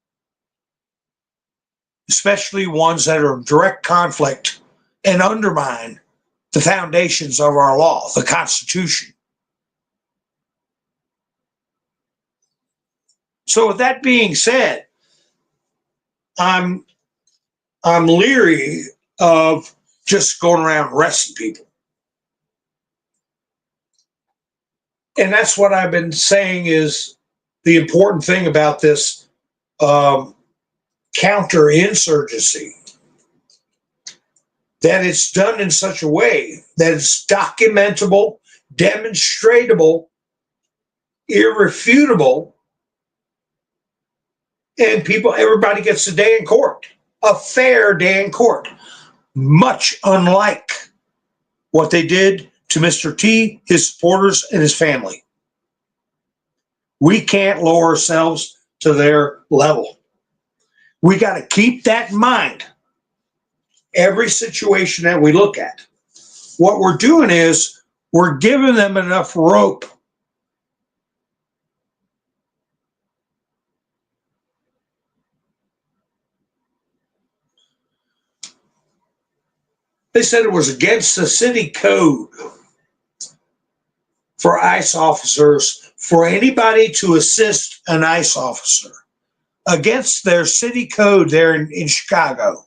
especially ones that are in direct conflict and undermine the foundations of our law, the Constitution. So with that being said, I'm leery of just going around arresting people. And that's what I've been saying is the important thing about this counterinsurgency, that it's done in such a way that it's documentable, demonstratable, irrefutable, and everybody gets a day in court, a fair day in court, much unlike what they did to Mr. T, his supporters, and his family. We can't lower ourselves to their level. We got to keep that in mind every situation that we look at. What we're doing is we're giving them enough rope They said it was against the city code for ICE officers, for anybody to assist an ICE officer, against their city code there in Chicago.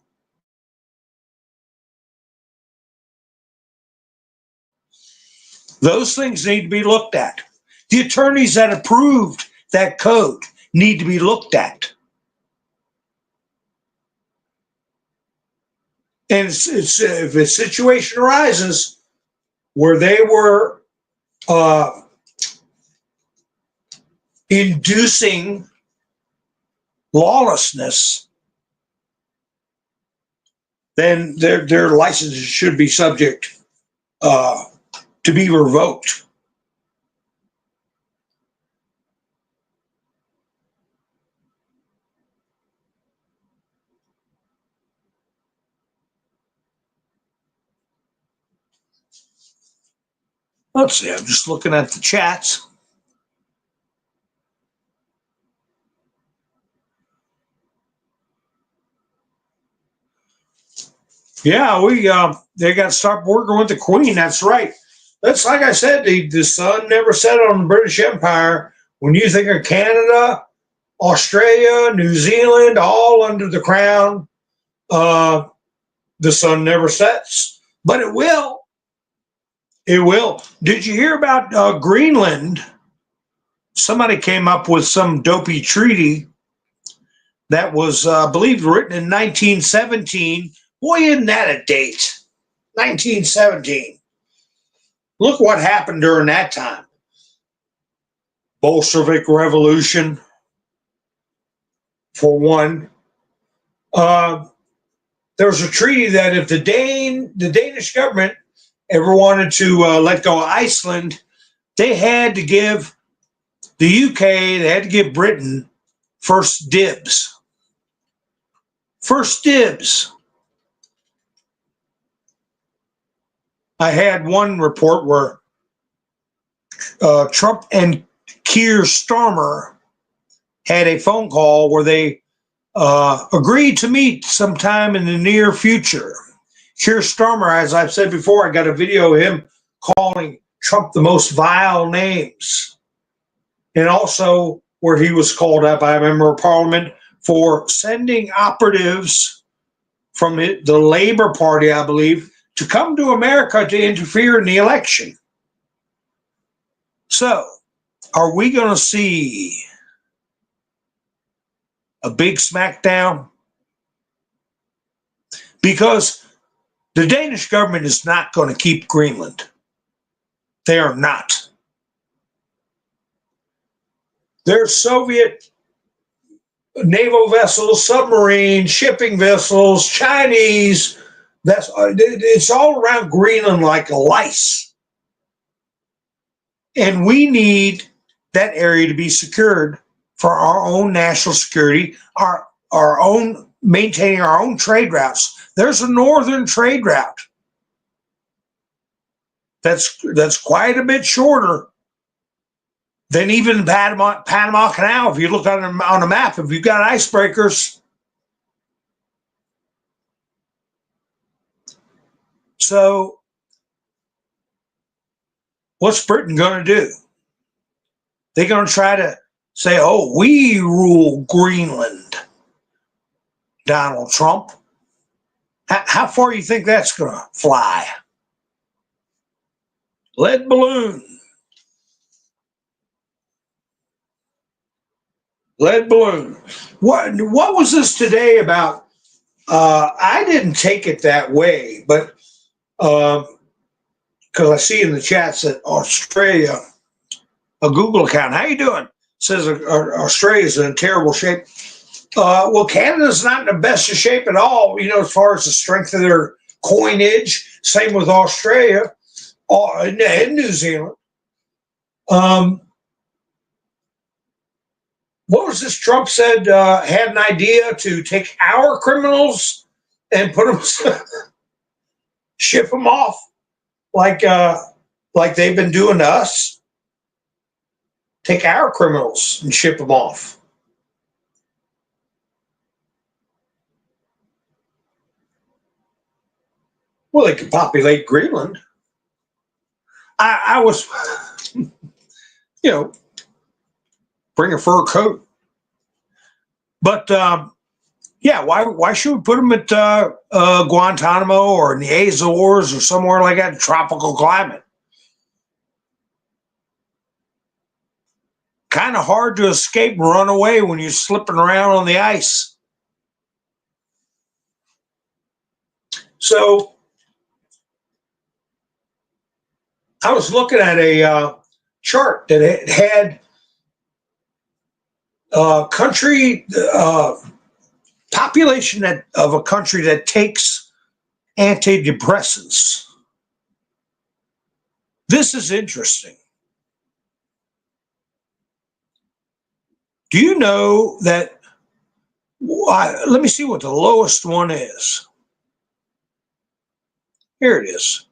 Those things need to be looked at. The attorneys that approved that code need to be looked at. And if a situation arises where they were inducing lawlessness, then their licenses should be subject to be revoked. Let's see, I'm just looking at the chats. Yeah, they got to start working with the Queen. That's right. That's like I said, the sun never set on the British Empire. When you think of Canada, Australia, New Zealand, all under the crown, the sun never sets. But it will. It will. Did you hear about Greenland? Somebody came up with some dopey treaty that was, I believe, written in 1917. Boy, isn't that a date? 1917. Look what happened during that time. Bolshevik Revolution, for one. There was a treaty that if the Danish government ever wanted to let go of Iceland, they had to give the UK, they had to give Britain first dibs. First dibs. I had one report where Trump and Keir Starmer had a phone call where they agreed to meet sometime in the near future. Keir Starmer, as I've said before, I got a video of him calling Trump the most vile names. And also where he was called up by a member of parliament for sending operatives from the Labor Party, I believe, to come to America to interfere in the election. So, are we going to see a big smackdown? Because the Danish government is not going to keep Greenland. They are not. There's Soviet naval vessels, submarines, shipping vessels, Chinese. It's all around Greenland like lice. And we need that area to be secured for our own national security, our own maintaining our own trade routes. There's a northern trade route that's quite a bit shorter than even Panama Canal. If you look on a map, if you've got icebreakers. So what's Britain going to do? They're going to try to say, oh, we rule Greenland, Donald Trump. How far do you think that's going to fly? Lead balloon. Lead balloon. What was this today about? I didn't take it that way, but because I see in the chats that Australia, a Google account, how you doing? Says Australia's in terrible shape. Well, Canada's not in the best of shape at all, as far as the strength of their coinage. Same with Australia and New Zealand. What was this Trump said, had an idea to take our criminals and put them, ship them off like they've been doing to us? Take our criminals and ship them off. Well, they could populate Greenland. I was, bring a fur coat. But yeah, why should we put them at Guantanamo or in the Azores or somewhere like that, tropical climate? Kind of hard to escape and run away when you're slipping around on the ice. So I was looking at a chart that it had country population of a country that takes antidepressants. This is interesting. Do you know that? Let me see what the lowest one is. Here it is.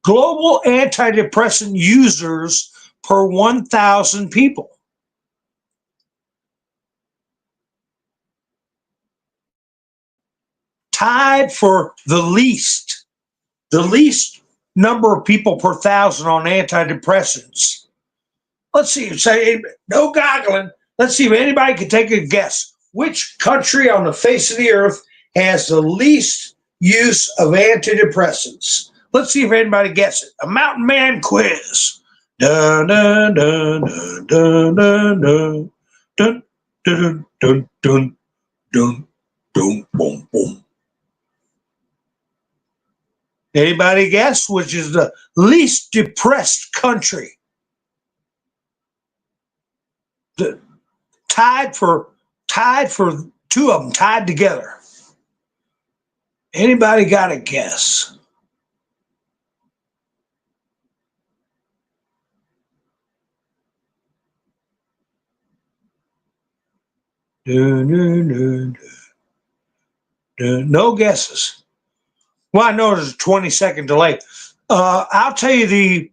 Global antidepressant users per 1,000 people. Tied for the least number of people per 1,000 on antidepressants. Let's see, say no goggling. Let's see if anybody can take a guess. Which country on the face of the earth has the least use of antidepressants? Let's see if anybody gets it. A mountain man quiz. Dun dun dun dun dun dun dun dun dun dun dun dun boom boom. Anybody guess which is the least depressed country? Tied for two of them, tied together. Anybody got a guess? No guesses. Well, I know there's a 20-second delay. I'll tell you the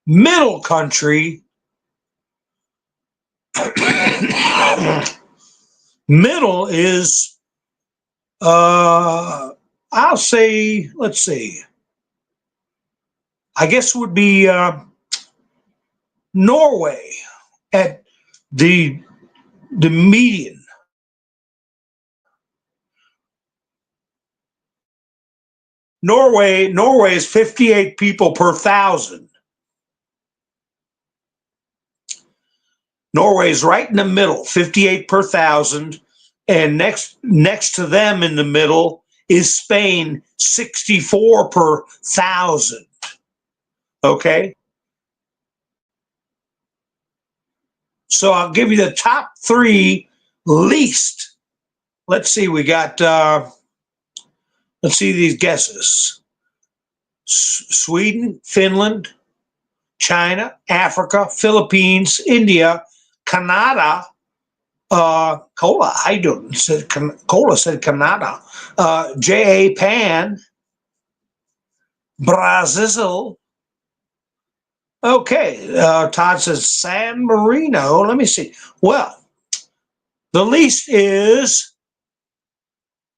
middle country. Middle is, I'll say, let's see. I guess it would be Norway at the median. Norway is 58 people per 1,000. Norway is right in the middle, 58 per 1,000. And next to them in the middle is Spain, 64 per 1,000. Okay? So I'll give you the top three least. Let's see, we got, let's see these guesses. Sweden, Finland, China, Africa, Philippines, India, Canada, Cola, how you doing? Cola said Canada. Japan, Brazil. Okay, Todd says San Marino. Let me see. Well, the least is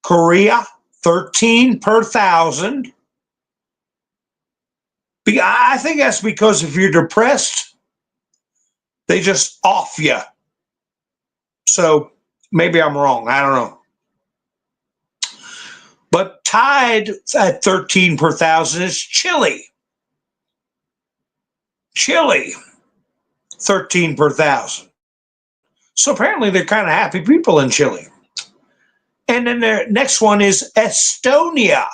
Korea, 13 per 1,000. I think that's because if you're depressed, they just off you. So maybe I'm wrong. I don't know. But tied at 13 per 1,000 is Chile. Chile, 13 per 1,000. So apparently they're kind of happy people in Chile. And then the next one is Estonia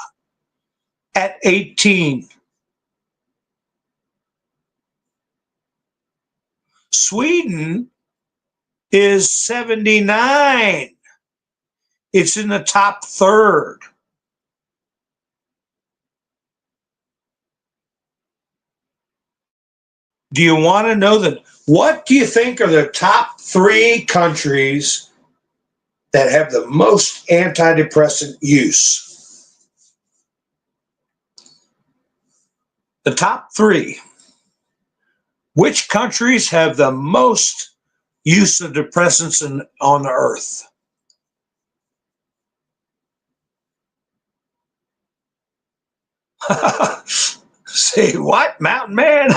at 18. Sweden is 79. It's in the top third. Do you want to know that? What do you think are the top three countries that have the most antidepressant use? The top three. Which countries have the most use of depressants on the earth? Say what, mountain man?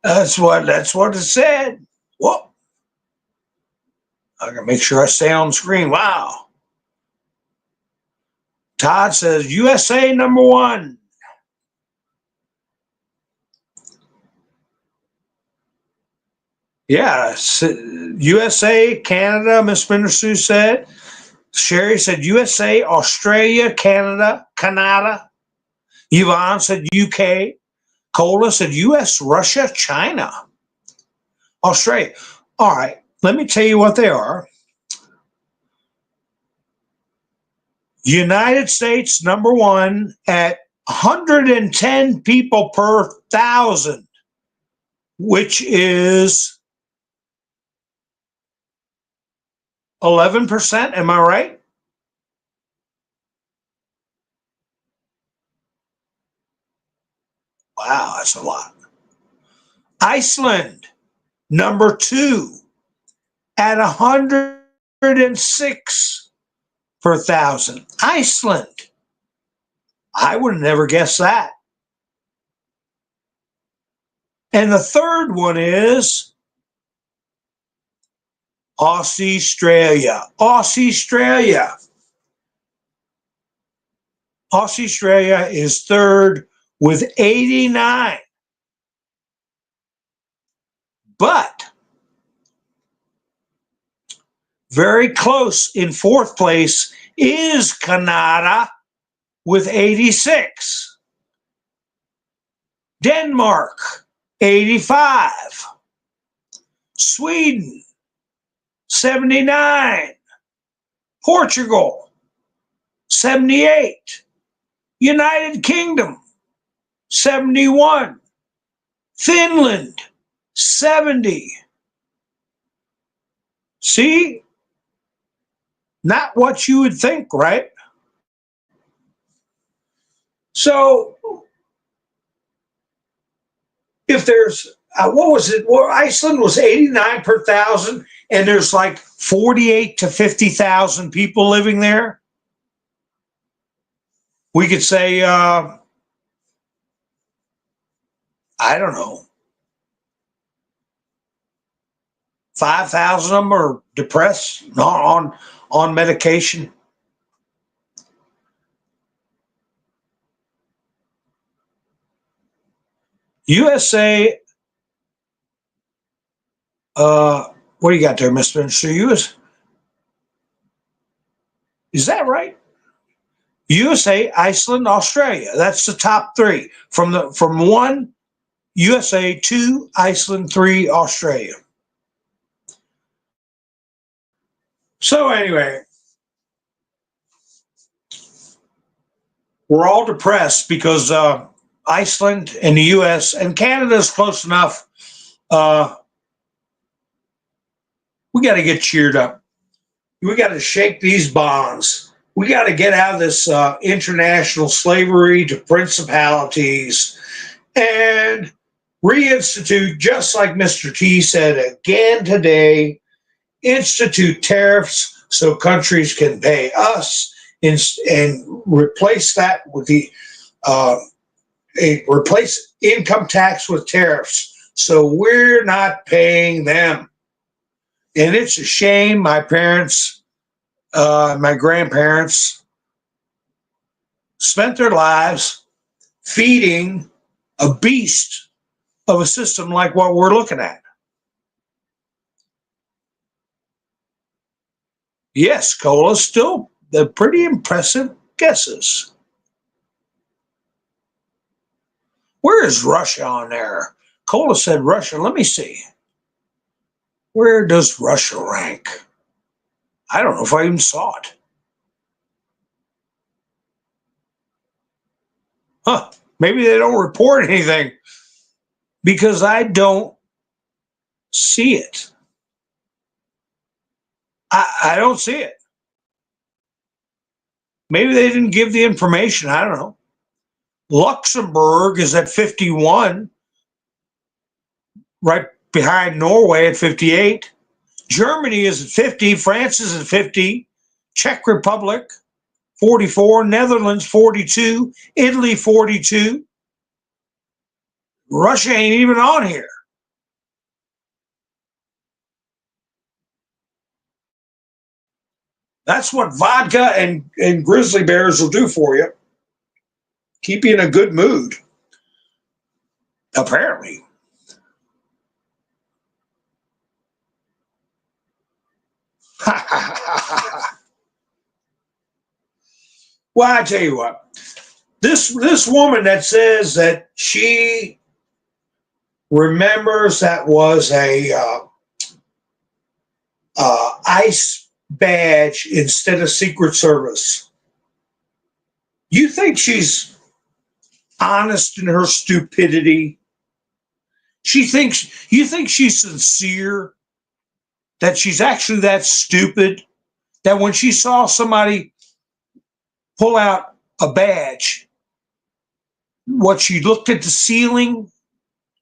That's what it said. Whoa. I gotta make sure I stay on screen. Wow. Todd says USA #1. Yeah, USA, Canada, Miss Sue said. Sherry said USA, Australia, Canada. Yvonne said UK. Cola said US, Russia, China, Australia. All right, let me tell you what they are. United States #1 at 110 people per 1,000, which is 11%. Am I right? Wow, that's a lot. Iceland #2 at 106 per 1,000. Iceland. I would have never guessed that. And the third one is Australia. Australia is third with 89. But very close in fourth place is Canada with 86. Denmark, 85. Sweden, 79. Portugal, 78. United Kingdom, 71. Finland, 70. See? Not what you would think, right? So, if there's, what was it? Well, Iceland was 89 per 1,000, and there's like 48 to 50,000 people living there. We could say, I don't know, 5,000 of them are depressed, not on medication. USA, what do you got there, Mr. US? Is that right? USA, Iceland, Australia. That's the top three. From 1, USA, 2, Iceland, 3, Australia. So anyway, we're all depressed because Iceland and the US and Canada is close enough. We got to get cheered up. We got to shake these bonds. We got to get out of this international slavery to principalities and reinstitute, just like Mr. T said again today, institute tariffs so countries can pay us and replace that with replace income tax with tariffs so we're not paying them. And it's a shame my parents, my grandparents spent their lives feeding a beast of a system like what we're looking at. Yes, Cola, still they're pretty impressive guesses. Where is Russia on there? Cola said Russia. Let me see. Where does Russia rank? I don't know if I even saw it. Huh. Maybe they don't report anything because I don't see it. I don't see it. Maybe they didn't give the information. I don't know. Luxembourg is at 51, right behind Norway at 58. Germany is at 50. France is at 50. Czech Republic, 44. Netherlands, 42. Italy, 42. Russia ain't even on here. That's what vodka and grizzly bears will do for you. Keep you in a good mood, apparently. Well, I tell you what, this woman that says that she remembers that was a ICE badge instead of Secret Service. You think she's honest in her stupidity? You think she's sincere, that she's actually that stupid, that when she saw somebody pull out a badge, what, she looked at the ceiling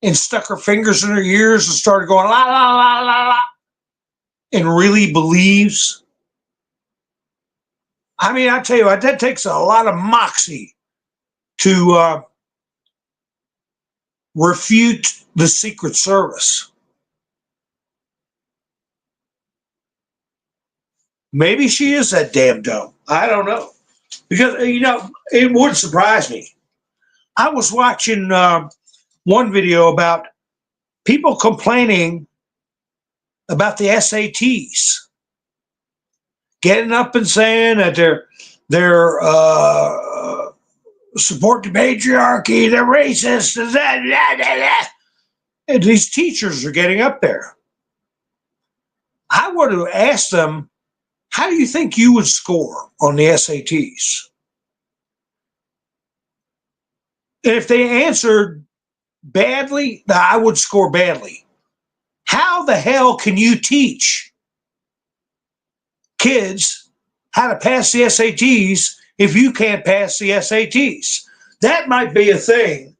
and stuck her fingers in her ears and started going la la la la la, and really believes? I mean, I tell you what, that takes a lot of moxie to refute the Secret Service. Maybe she is that damn dumb. I don't know. Because, it would surprise me. I was watching one video about people complaining about the SATs, getting up and saying that they're support the patriarchy, they're racist, blah, blah, blah, blah. And these teachers are getting up there. I would have asked them, how do you think you would score on the SATs? And if they answered badly, I would score badly. How the hell can you teach kids how to pass the SATs if you can't pass the SATs? That might be a thing,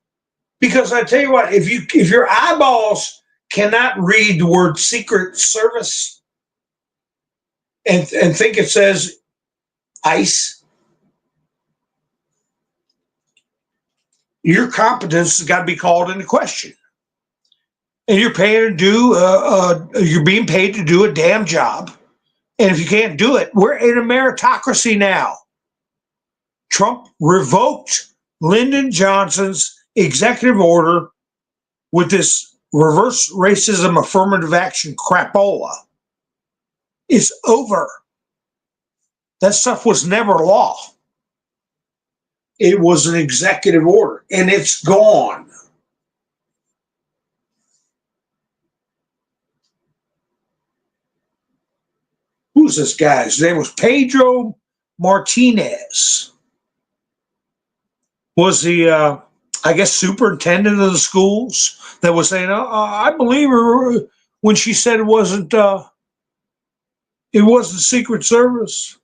because I tell you what, if your eyeballs cannot read the word Secret Service and think it says ICE, your competence has got to be called into question. And you're you're being paid to do a damn job. And if you can't do it, we're in a meritocracy now. Trump revoked Lyndon Johnson's executive order with this reverse racism affirmative action crapola. It's over. That stuff was never law. It was an executive order, and it's gone. Who's this guy? His name was Pedro Martinez. Was the, I guess, superintendent of the schools that was saying, I believe her when she said it wasn't Secret Service.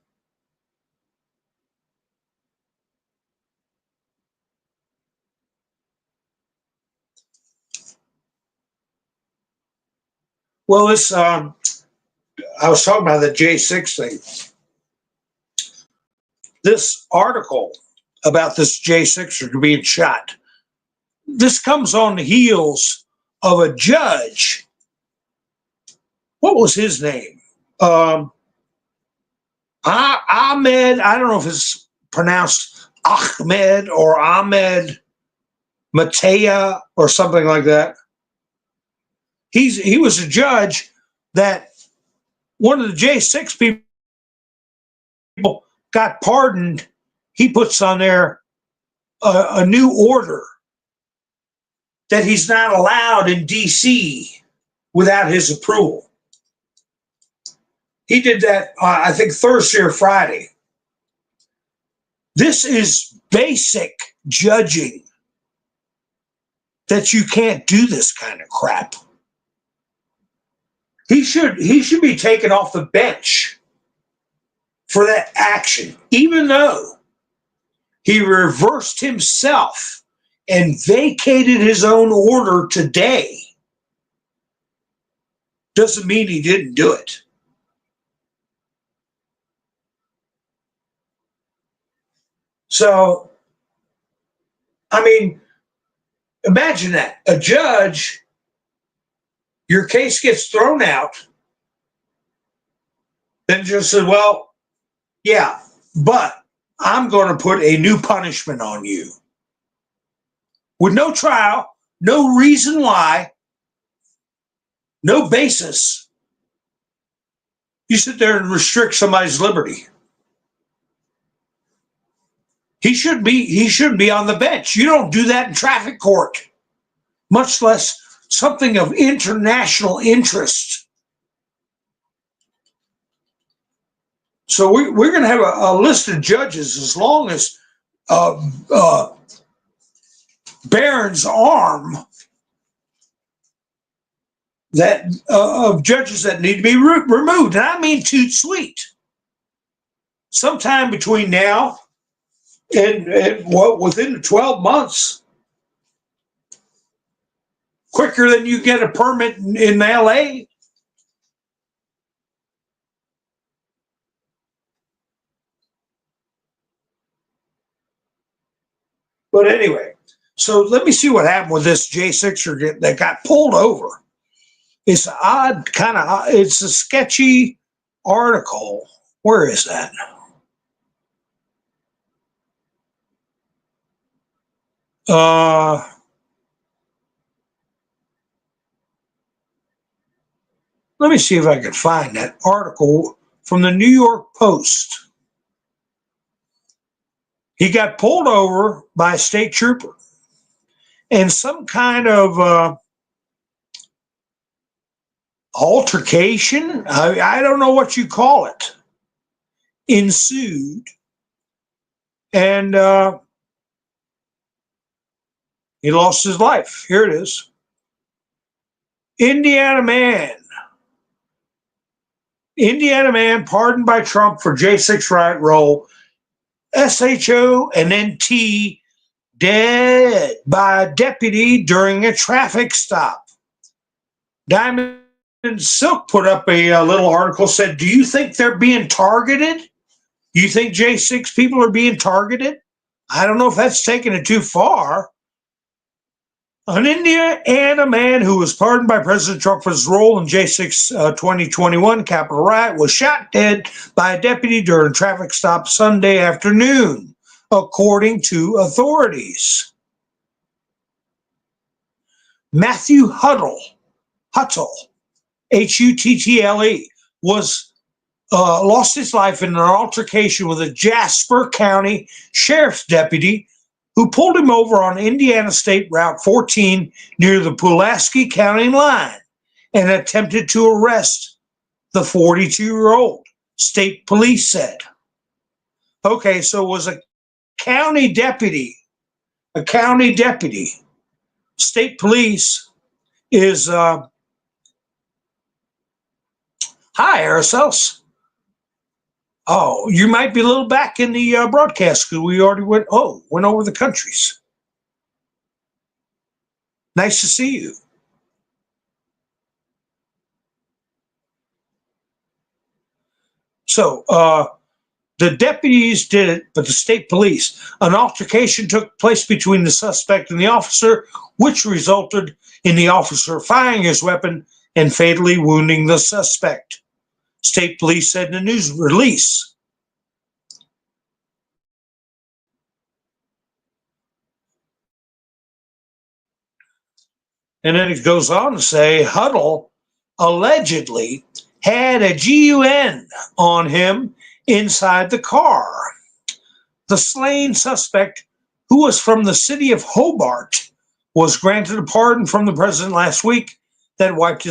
Well, this I was talking about the J6 thing. This article about this J6er being shot, this comes on the heels of a judge. What was his name? Ahmed, I don't know if it's pronounced Ahmed or Ahmed Matea or something like that. He was a judge that one of the J6 people got pardoned. He puts on there a new order that he's not allowed in D.C. without his approval. He did that, I think, Thursday or Friday. This is basic judging, that you can't do this kind of crap. He should be taken off the bench for that action, even though he reversed himself and vacated his own order today. Doesn't mean he didn't do it. So, I mean, imagine that. A judge, your case gets thrown out, then just said, well, Yeah, but I'm going to put a new punishment on you with no trial, no reason why, no basis. You sit there and restrict somebody's liberty. He shouldn't be on the bench. You don't do that in traffic court, much less something of international interest. So we're going to have a list of judges as long as Barron's arm that of judges that need to be removed. And I mean toot sweet. Sometime between now and within 12 months, quicker than you get a permit in LA. But anyway, so let me see what happened with this J6er that got pulled over. It's odd, it's a sketchy article. Where is that? Let me see if I can find that article from the New York Post. He got pulled over by a state trooper, and some kind of altercation, I don't know what you call it, ensued. And he lost his life. Here it is. Indiana man pardoned by Trump for J6 riot role. SHO and NT dead by a deputy during a traffic stop. Diamond Silk put up a little article, said, do you think they're being targeted? Do you think J6 people are being targeted? I don't know if that's taking it too far. An Indiana man who was pardoned by President Trump for his role in J6 2021 Capitol riot was shot dead by a deputy during a traffic stop Sunday afternoon, according to authorities. Matthew Huttle, Huttle, was lost his life in an altercation with a Jasper County Sheriff's deputy who pulled him over on Indiana State Route 14 near the Pulaski County line and attempted to arrest the 42-year-old, state police said. Okay, so it was a county deputy. State police is, hi, Aracels. Oh, you might be a little back in the broadcast because we already went over the countries. Nice to see you. So the deputies did it, but the state police. An altercation took place between the suspect and the officer, which resulted in the officer firing his weapon and fatally wounding the suspect. State police said in a news release. And then it goes on to say Huddle allegedly had a gun on him inside the car. The slain suspect, who was from the city of Hobart, was granted a pardon from the president last week that wiped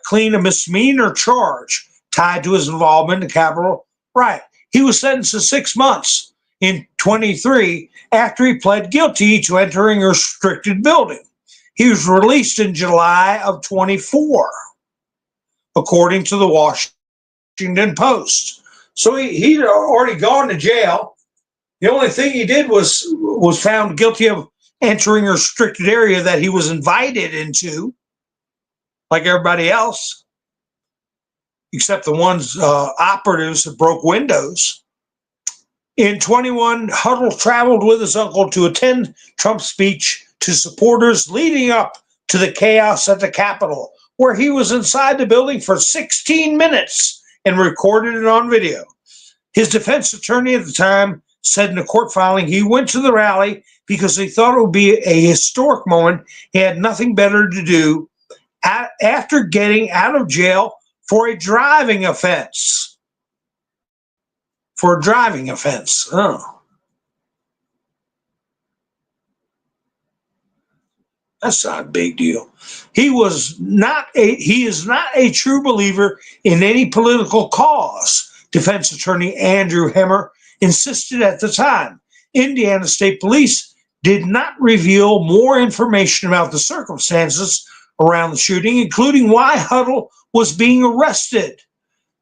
clean a misdemeanor charge tied to his involvement in the Capitol riot. He was sentenced to 6 months in 23 after he pled guilty to entering a restricted building. He was released in July of 24, according to the Washington Post. So he'd already gone to jail. The only thing he did was found guilty of entering a restricted area that he was invited into, like everybody else, except the ones operatives that broke windows. In 21, Huddle traveled with his uncle to attend Trump's speech to supporters leading up to the chaos at the Capitol, where he was inside the building for 16 minutes and recorded it on video. His defense attorney at the time said in a court filing he went to the rally because he thought it would be a historic moment. He had nothing better to do after getting out of jail for a driving offense. For a driving offense. Oh. That's not a big deal. He is not a true believer in any political cause, defense attorney Andrew Hemmer insisted at the time. Indiana State Police did not reveal more information about the circumstances around the shooting, including why Huddle was being arrested.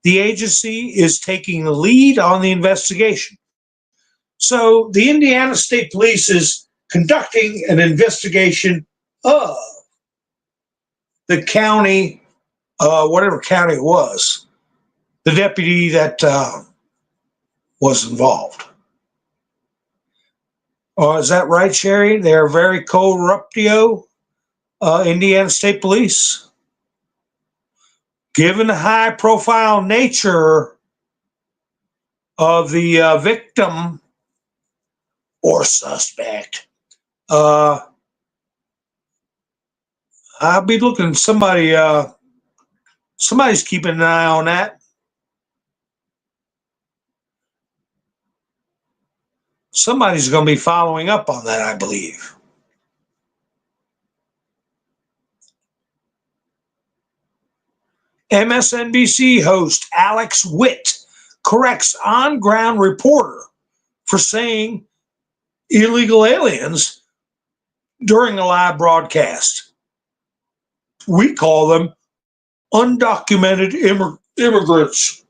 The agency is taking the lead on the investigation. So the Indiana State Police is conducting an investigation of the county, whatever county it was, the deputy that was involved. Is that right, Sherry? They're very corruptio, Indiana State Police. Given the high-profile nature of the victim or suspect, I'll be looking. Somebody's keeping an eye on that. Somebody's going to be following up on that, I believe. MSNBC host Alex Witt corrects on-ground reporter for saying illegal aliens during a live broadcast. We call them undocumented immigrants.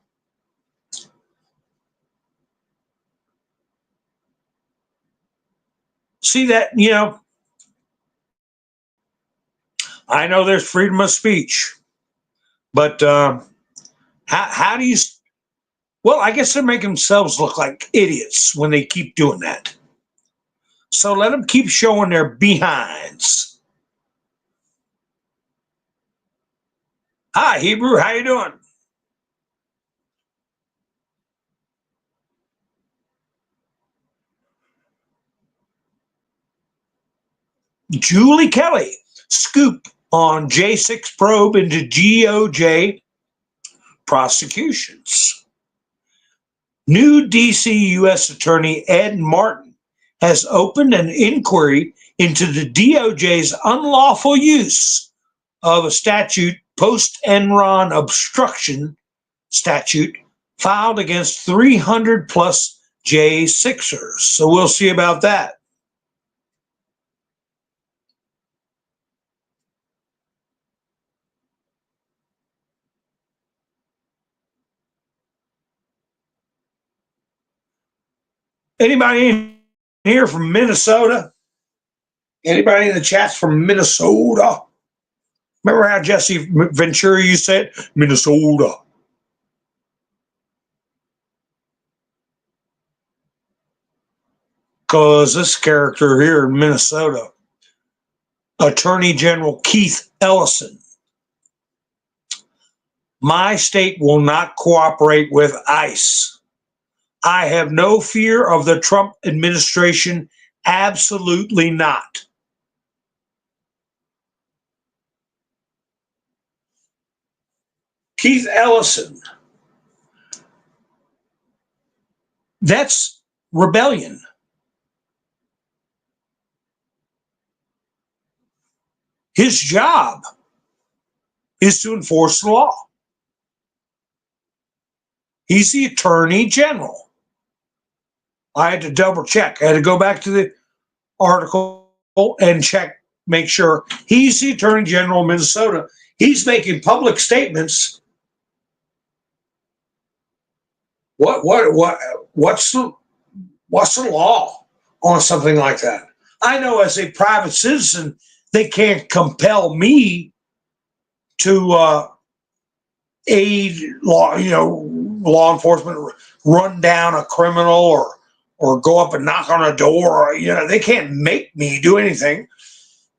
See that, I know there's freedom of speech, but how do you, well, I guess they're making themselves look like idiots when they keep doing that. So let them keep showing their behinds. Hi, Hebrew, how you doing? Julie Kelly, scoop on J6 probe into DOJ prosecutions. New DC U.S. Attorney Ed Martin has opened an inquiry into the DOJ's unlawful use of a statute, post-Enron obstruction statute, filed against 300 plus J6ers. So we'll see about that. Anybody in here from Minnesota? Anybody in the chat's from Minnesota? Remember how Jesse Ventura used to say it? Minnesota. Because this character here in Minnesota, Attorney General Keith Ellison, my state will not cooperate with ICE. I have no fear of the Trump administration. Absolutely not. Keith Ellison. That's rebellion. His job is to enforce the law. He's the Attorney General. I had to double check. I had to go back to the article and check, make sure. He's the Attorney General of Minnesota. He's making public statements. What's the law on something like that? I know as a private citizen, they can't compel me to aid law enforcement, run down a criminal or go up and knock on a door. They can't make me do anything.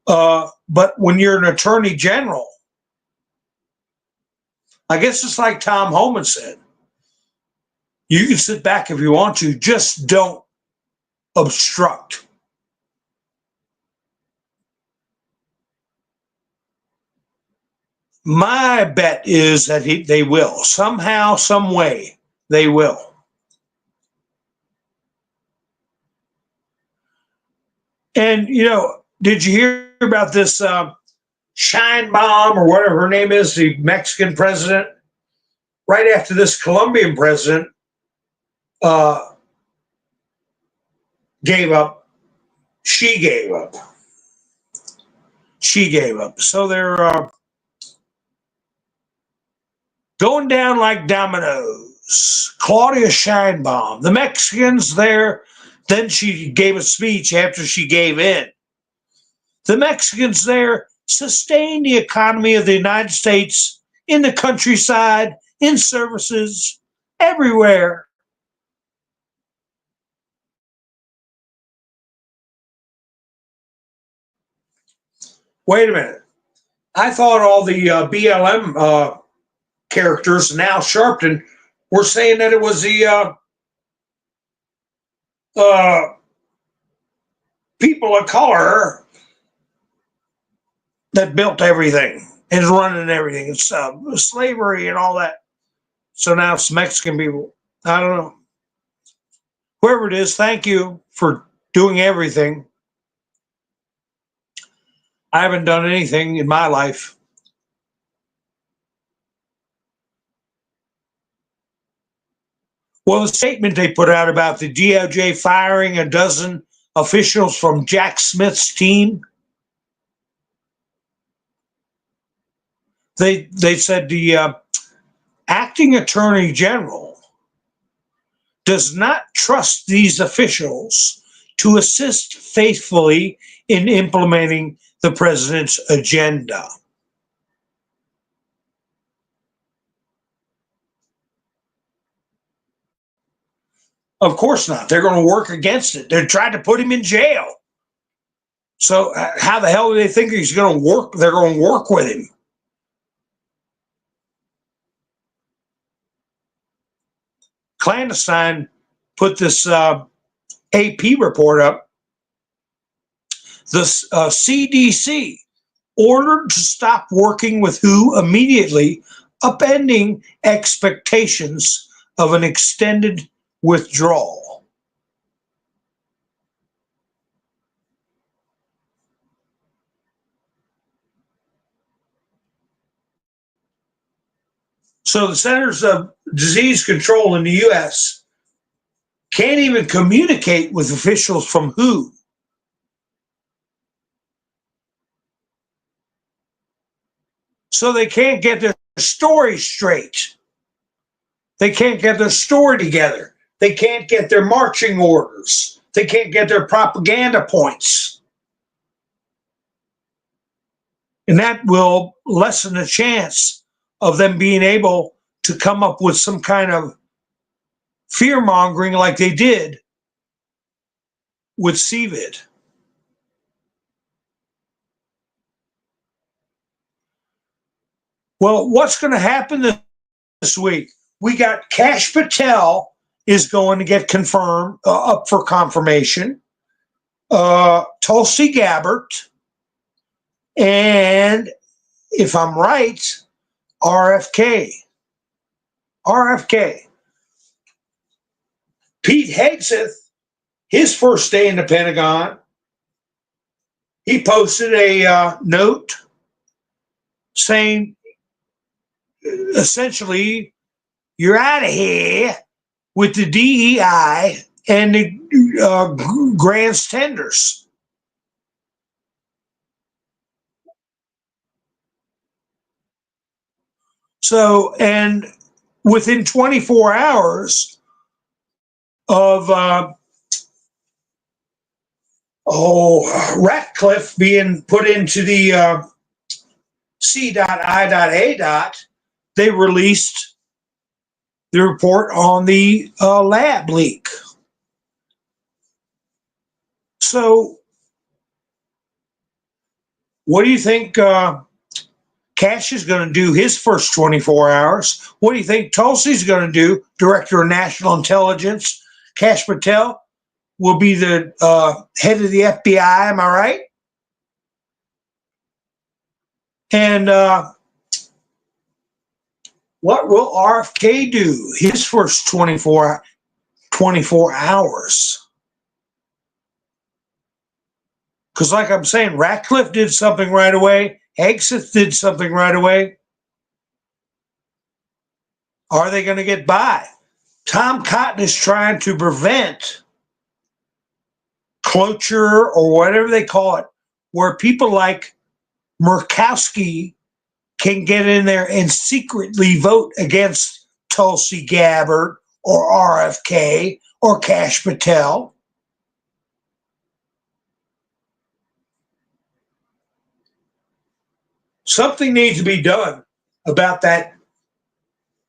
But when you're an attorney general, I guess it's like Tom Homan said, You can sit back if you want to, just don't obstruct. My bet is that they will. Somehow, some way, they will. And, did you hear about this Shine Bomb or whatever her name is, the Mexican president? Right after this Colombian president gave up, she gave up. She gave up. So they're going down like dominoes. Claudia Sheinbaum, the Mexicans there. Then she gave a speech after she gave in. The Mexicans there sustain the economy of the United States in the countryside, in services, everywhere. Wait a minute. I thought all the BLM characters and Al Sharpton were saying that it was the people of color that built everything and is running everything. It's slavery and all that. So now it's Mexican people. I don't know. Whoever it is, thank you for doing everything. I haven't done anything in my life. Well, the statement they put out about the DOJ firing a dozen officials from Jack Smith's team, they said the acting attorney general does not trust these officials to assist faithfully in implementing the president's agenda. Of course not. They're going to work against it. They're trying to put him in jail. So how the hell do they think he's going to work? They're going to work with him. Clandestine put this AP report up. The CDC ordered to stop working with WHO immediately, upending expectations of an extended withdrawal. So the Centers of Disease Control in the U.S. can't even communicate with officials from WHO. So they can't get their story straight. They can't get their story together. They can't get their marching orders. They can't get their propaganda points. And that will lessen the chance of them being able to come up with some kind of fear mongering like they did with CVID. Well, what's going to happen this week? We got Kash Patel is going to get confirmed, up for confirmation. Tulsi Gabbard, and if I'm right, RFK. Pete Hegseth, his first day in the Pentagon, he posted a note saying, essentially, you're out of here with the DEI and the grants tenders. So, and within 24 hours of Ratcliffe being put into the C.I.A. they released the report on the lab leak. So, what do you think Cash is going to do his first 24 hours. What do you think Tulsi's going to do? Director of National Intelligence, Kash Patel, will be the head of the FBI. Am I right? And what will RFK do his first 24 hours? Because like I'm saying, Ratcliffe did something right away. Hegseth did something right away. Are they going to get by? Tom Cotton is trying to prevent cloture or whatever they call it, where people like Murkowski can get in there and secretly vote against Tulsi Gabbard or RFK or Kash Patel. Something needs to be done about that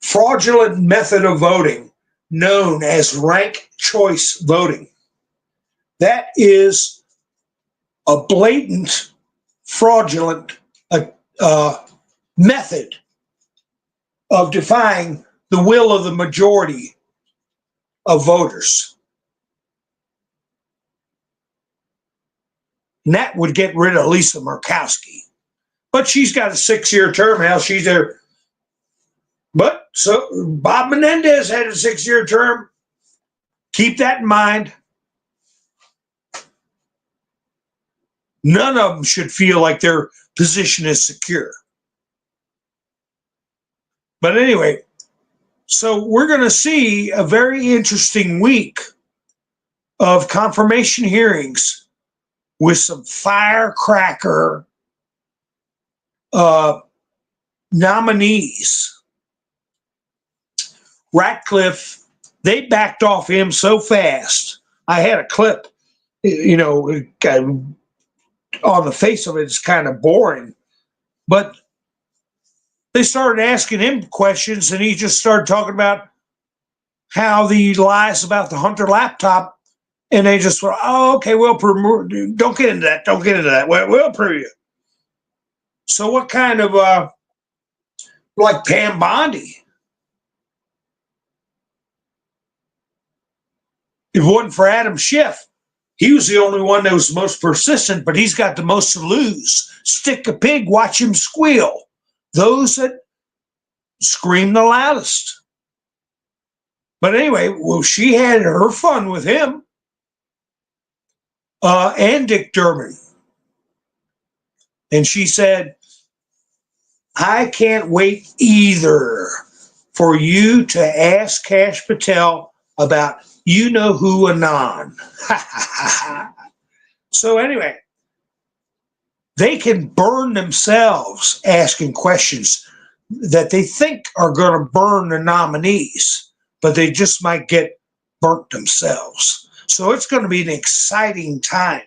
fraudulent method of voting known as ranked choice voting. That is a blatant, fraudulent method of defying the will of the majority of voters. And that would get rid of Lisa Murkowski. But she's got a 6-year term now. She's there. But so Bob Menendez had a 6-year term. Keep that in mind. None of them should feel like their position is secure. But anyway, so we're going to see a very interesting week of confirmation hearings with some firecracker nominees. Ratcliffe, they backed off him so fast. I had a clip, on the face of it, it's kind of boring. But they started asking him questions, and he just started talking about how the lies about the Hunter laptop, and they just went, oh, okay, we'll prove. Don't get into that. Don't get into that. We'll prove you. So what kind of, like Pam Bondi? If it wasn't for Adam Schiff, he was the only one that was most persistent, but he's got the most to lose. Stick a pig, watch him squeal. Those that scream the loudest. But anyway, well, she had her fun with him and Dick Durbin. And she said, I can't wait either for you to ask Kash Patel about you-know-who anon. So anyway, they can burn themselves asking questions that they think are going to burn the nominees, but they just might get burnt themselves. So it's going to be an exciting time.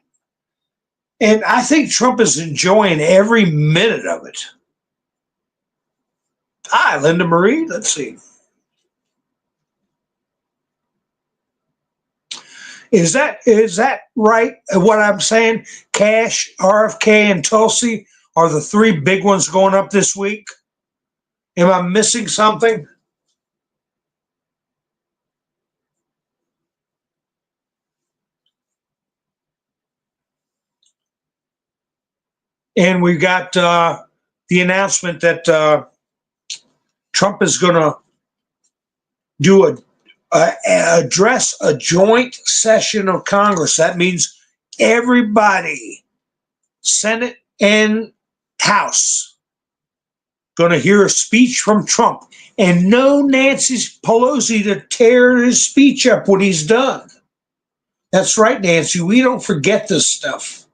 And I think Trump is enjoying every minute of it. Hi, Linda Marie. Let's see. Is that right? What I'm saying? Cash, RFK, and Tulsi are the 3 big ones going up this week. Am I missing something? And we got the announcement that Trump is going to do address a joint session of Congress. That means everybody, Senate and House, going to hear a speech from Trump. And no Nancy Pelosi to tear his speech up when he's done. That's right, Nancy. We don't forget this stuff.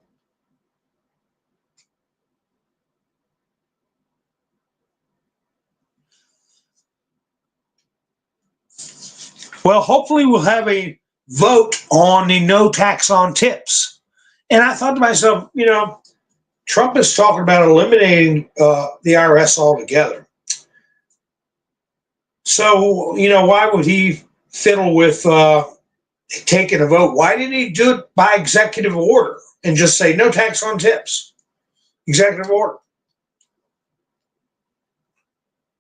Well, hopefully we'll have a vote on the no tax on tips. And I thought to myself, Trump is talking about eliminating the IRS altogether. So, why would he fiddle with taking a vote? Why didn't he do it by executive order and just say no tax on tips? Executive order.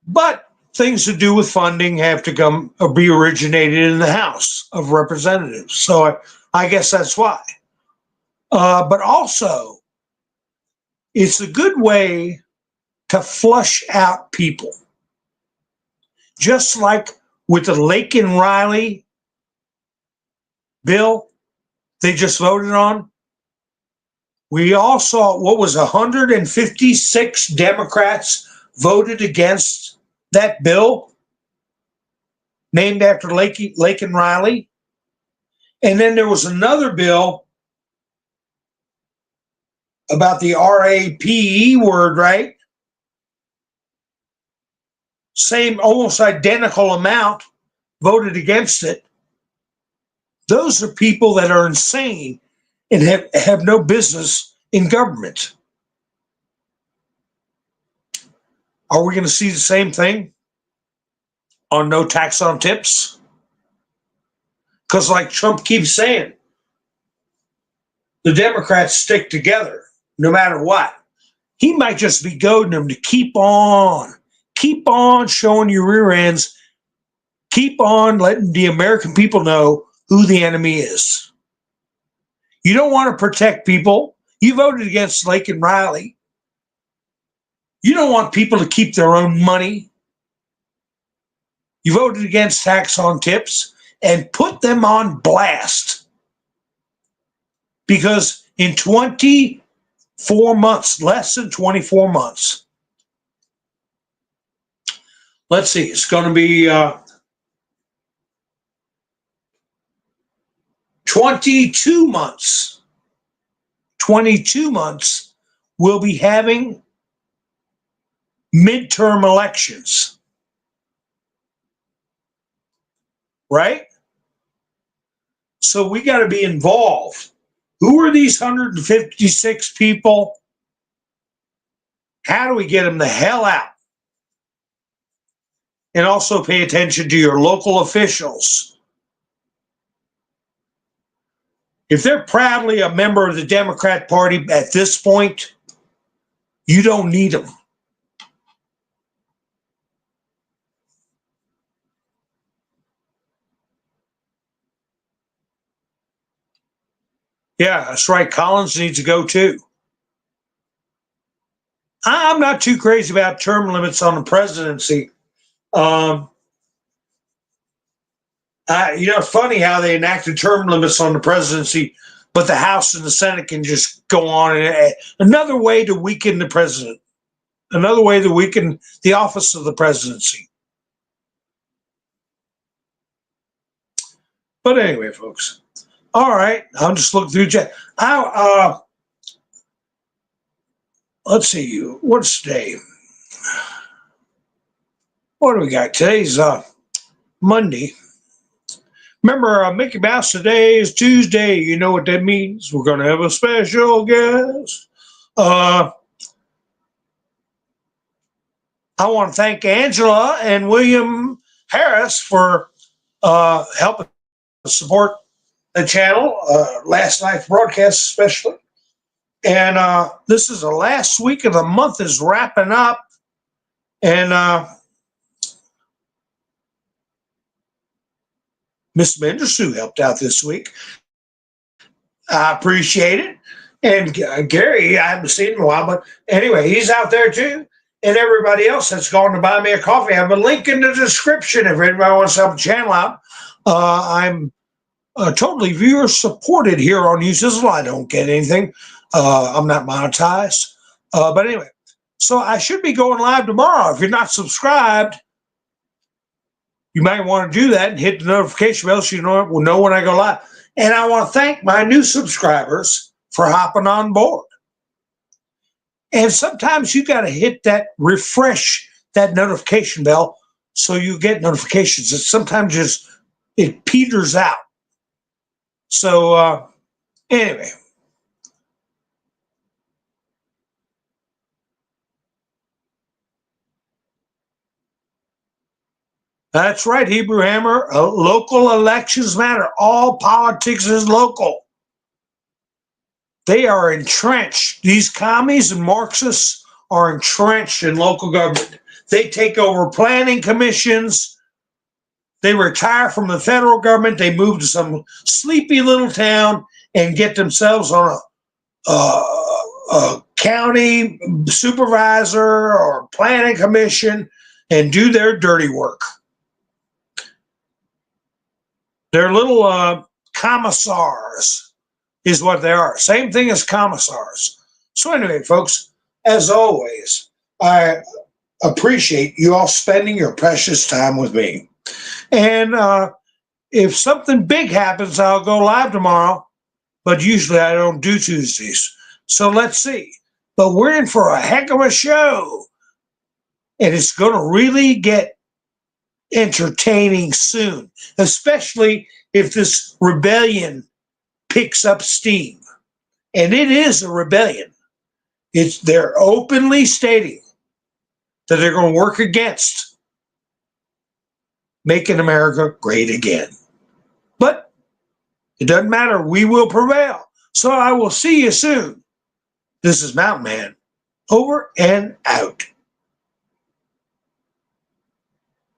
But things to do with funding have to come or be originated in the House of Representatives. So I guess that's why. But also, it's a good way to flush out people. Just like with the Lake and Riley bill they just voted on, we all saw what was 156 Democrats voted against that bill named after Lake and Riley. And then there was another bill about the RAPE word, right? Same, almost identical amount voted against it. Those are people that are insane and have no business in government. Are we going to see the same thing on no tax on tips? Because like Trump keeps saying, the Democrats stick together no matter what. He might just be goading them to keep on showing your rear ends, keep on letting the American people know who the enemy is. You don't want to protect people. You voted against Lake and Riley. You don't want people to keep their own money. You voted against tax on tips and put them on blast. Because in 24 months, less than 24 months, let's see, it's going to be 22 months. 22 months, we'll be having midterm elections. Right? So we got to be involved. Who are these 156 people? How do we get them the hell out? And also pay attention to your local officials. If they're proudly a member of the Democrat Party at this point, you don't need them. Yeah, that's right. Collins needs to go too. I'm not too crazy about term limits on the presidency. It's funny how they enacted term limits on the presidency, but the House and the Senate can just go on. Another way to weaken the president. Another way to weaken the office of the presidency. But anyway, folks. All right. I'll just look through chat. Let's see. What's today? What do we got? Today's Monday. Remember, Mickey Mouse, today is Tuesday. You know what that means. We're going to have a special guest. I want to thank Angela and William Harris for helping support the channel, last night's broadcast especially. And this is the last week of the month is wrapping up. And Miss Mendersu helped out this week. I appreciate it. And Gary, I haven't seen him in a while, but anyway, he's out there too. And everybody else that's gone to buy me a coffee. I have a link in the description if anybody wants to help the channel out. I'm totally viewer supported here on Usizzle. I don't get anything. I'm not monetized. But anyway, so I should be going live tomorrow. If you're not subscribed, you might want to do that and hit the notification bell so you will know when I go live. And I want to thank my new subscribers for hopping on board. And sometimes you got to hit that refresh, that notification bell, so you get notifications. It sometimes it peters out. So anyway. That's right, Hebrew Hammer. Local elections matter. All politics is local. They are entrenched. These commies and Marxists are entrenched in local government. They take over planning commissions. They retire from the federal government. They move to some sleepy little town and get themselves on a county supervisor or planning commission and do their dirty work. They're little commissars is what they are. Same thing as commissars. So anyway, folks, as always, I appreciate you all spending your precious time with me. And if something big happens, I'll go live tomorrow, but usually I don't do Tuesdays. So let's see. But we're in for a heck of a show. And it's going to really get entertaining soon, especially if this rebellion picks up steam. And it is a rebellion. They're openly stating that they're going to work against making America great again. But it doesn't matter. We will prevail. So I will see you soon. This is Mountain Man, over and out.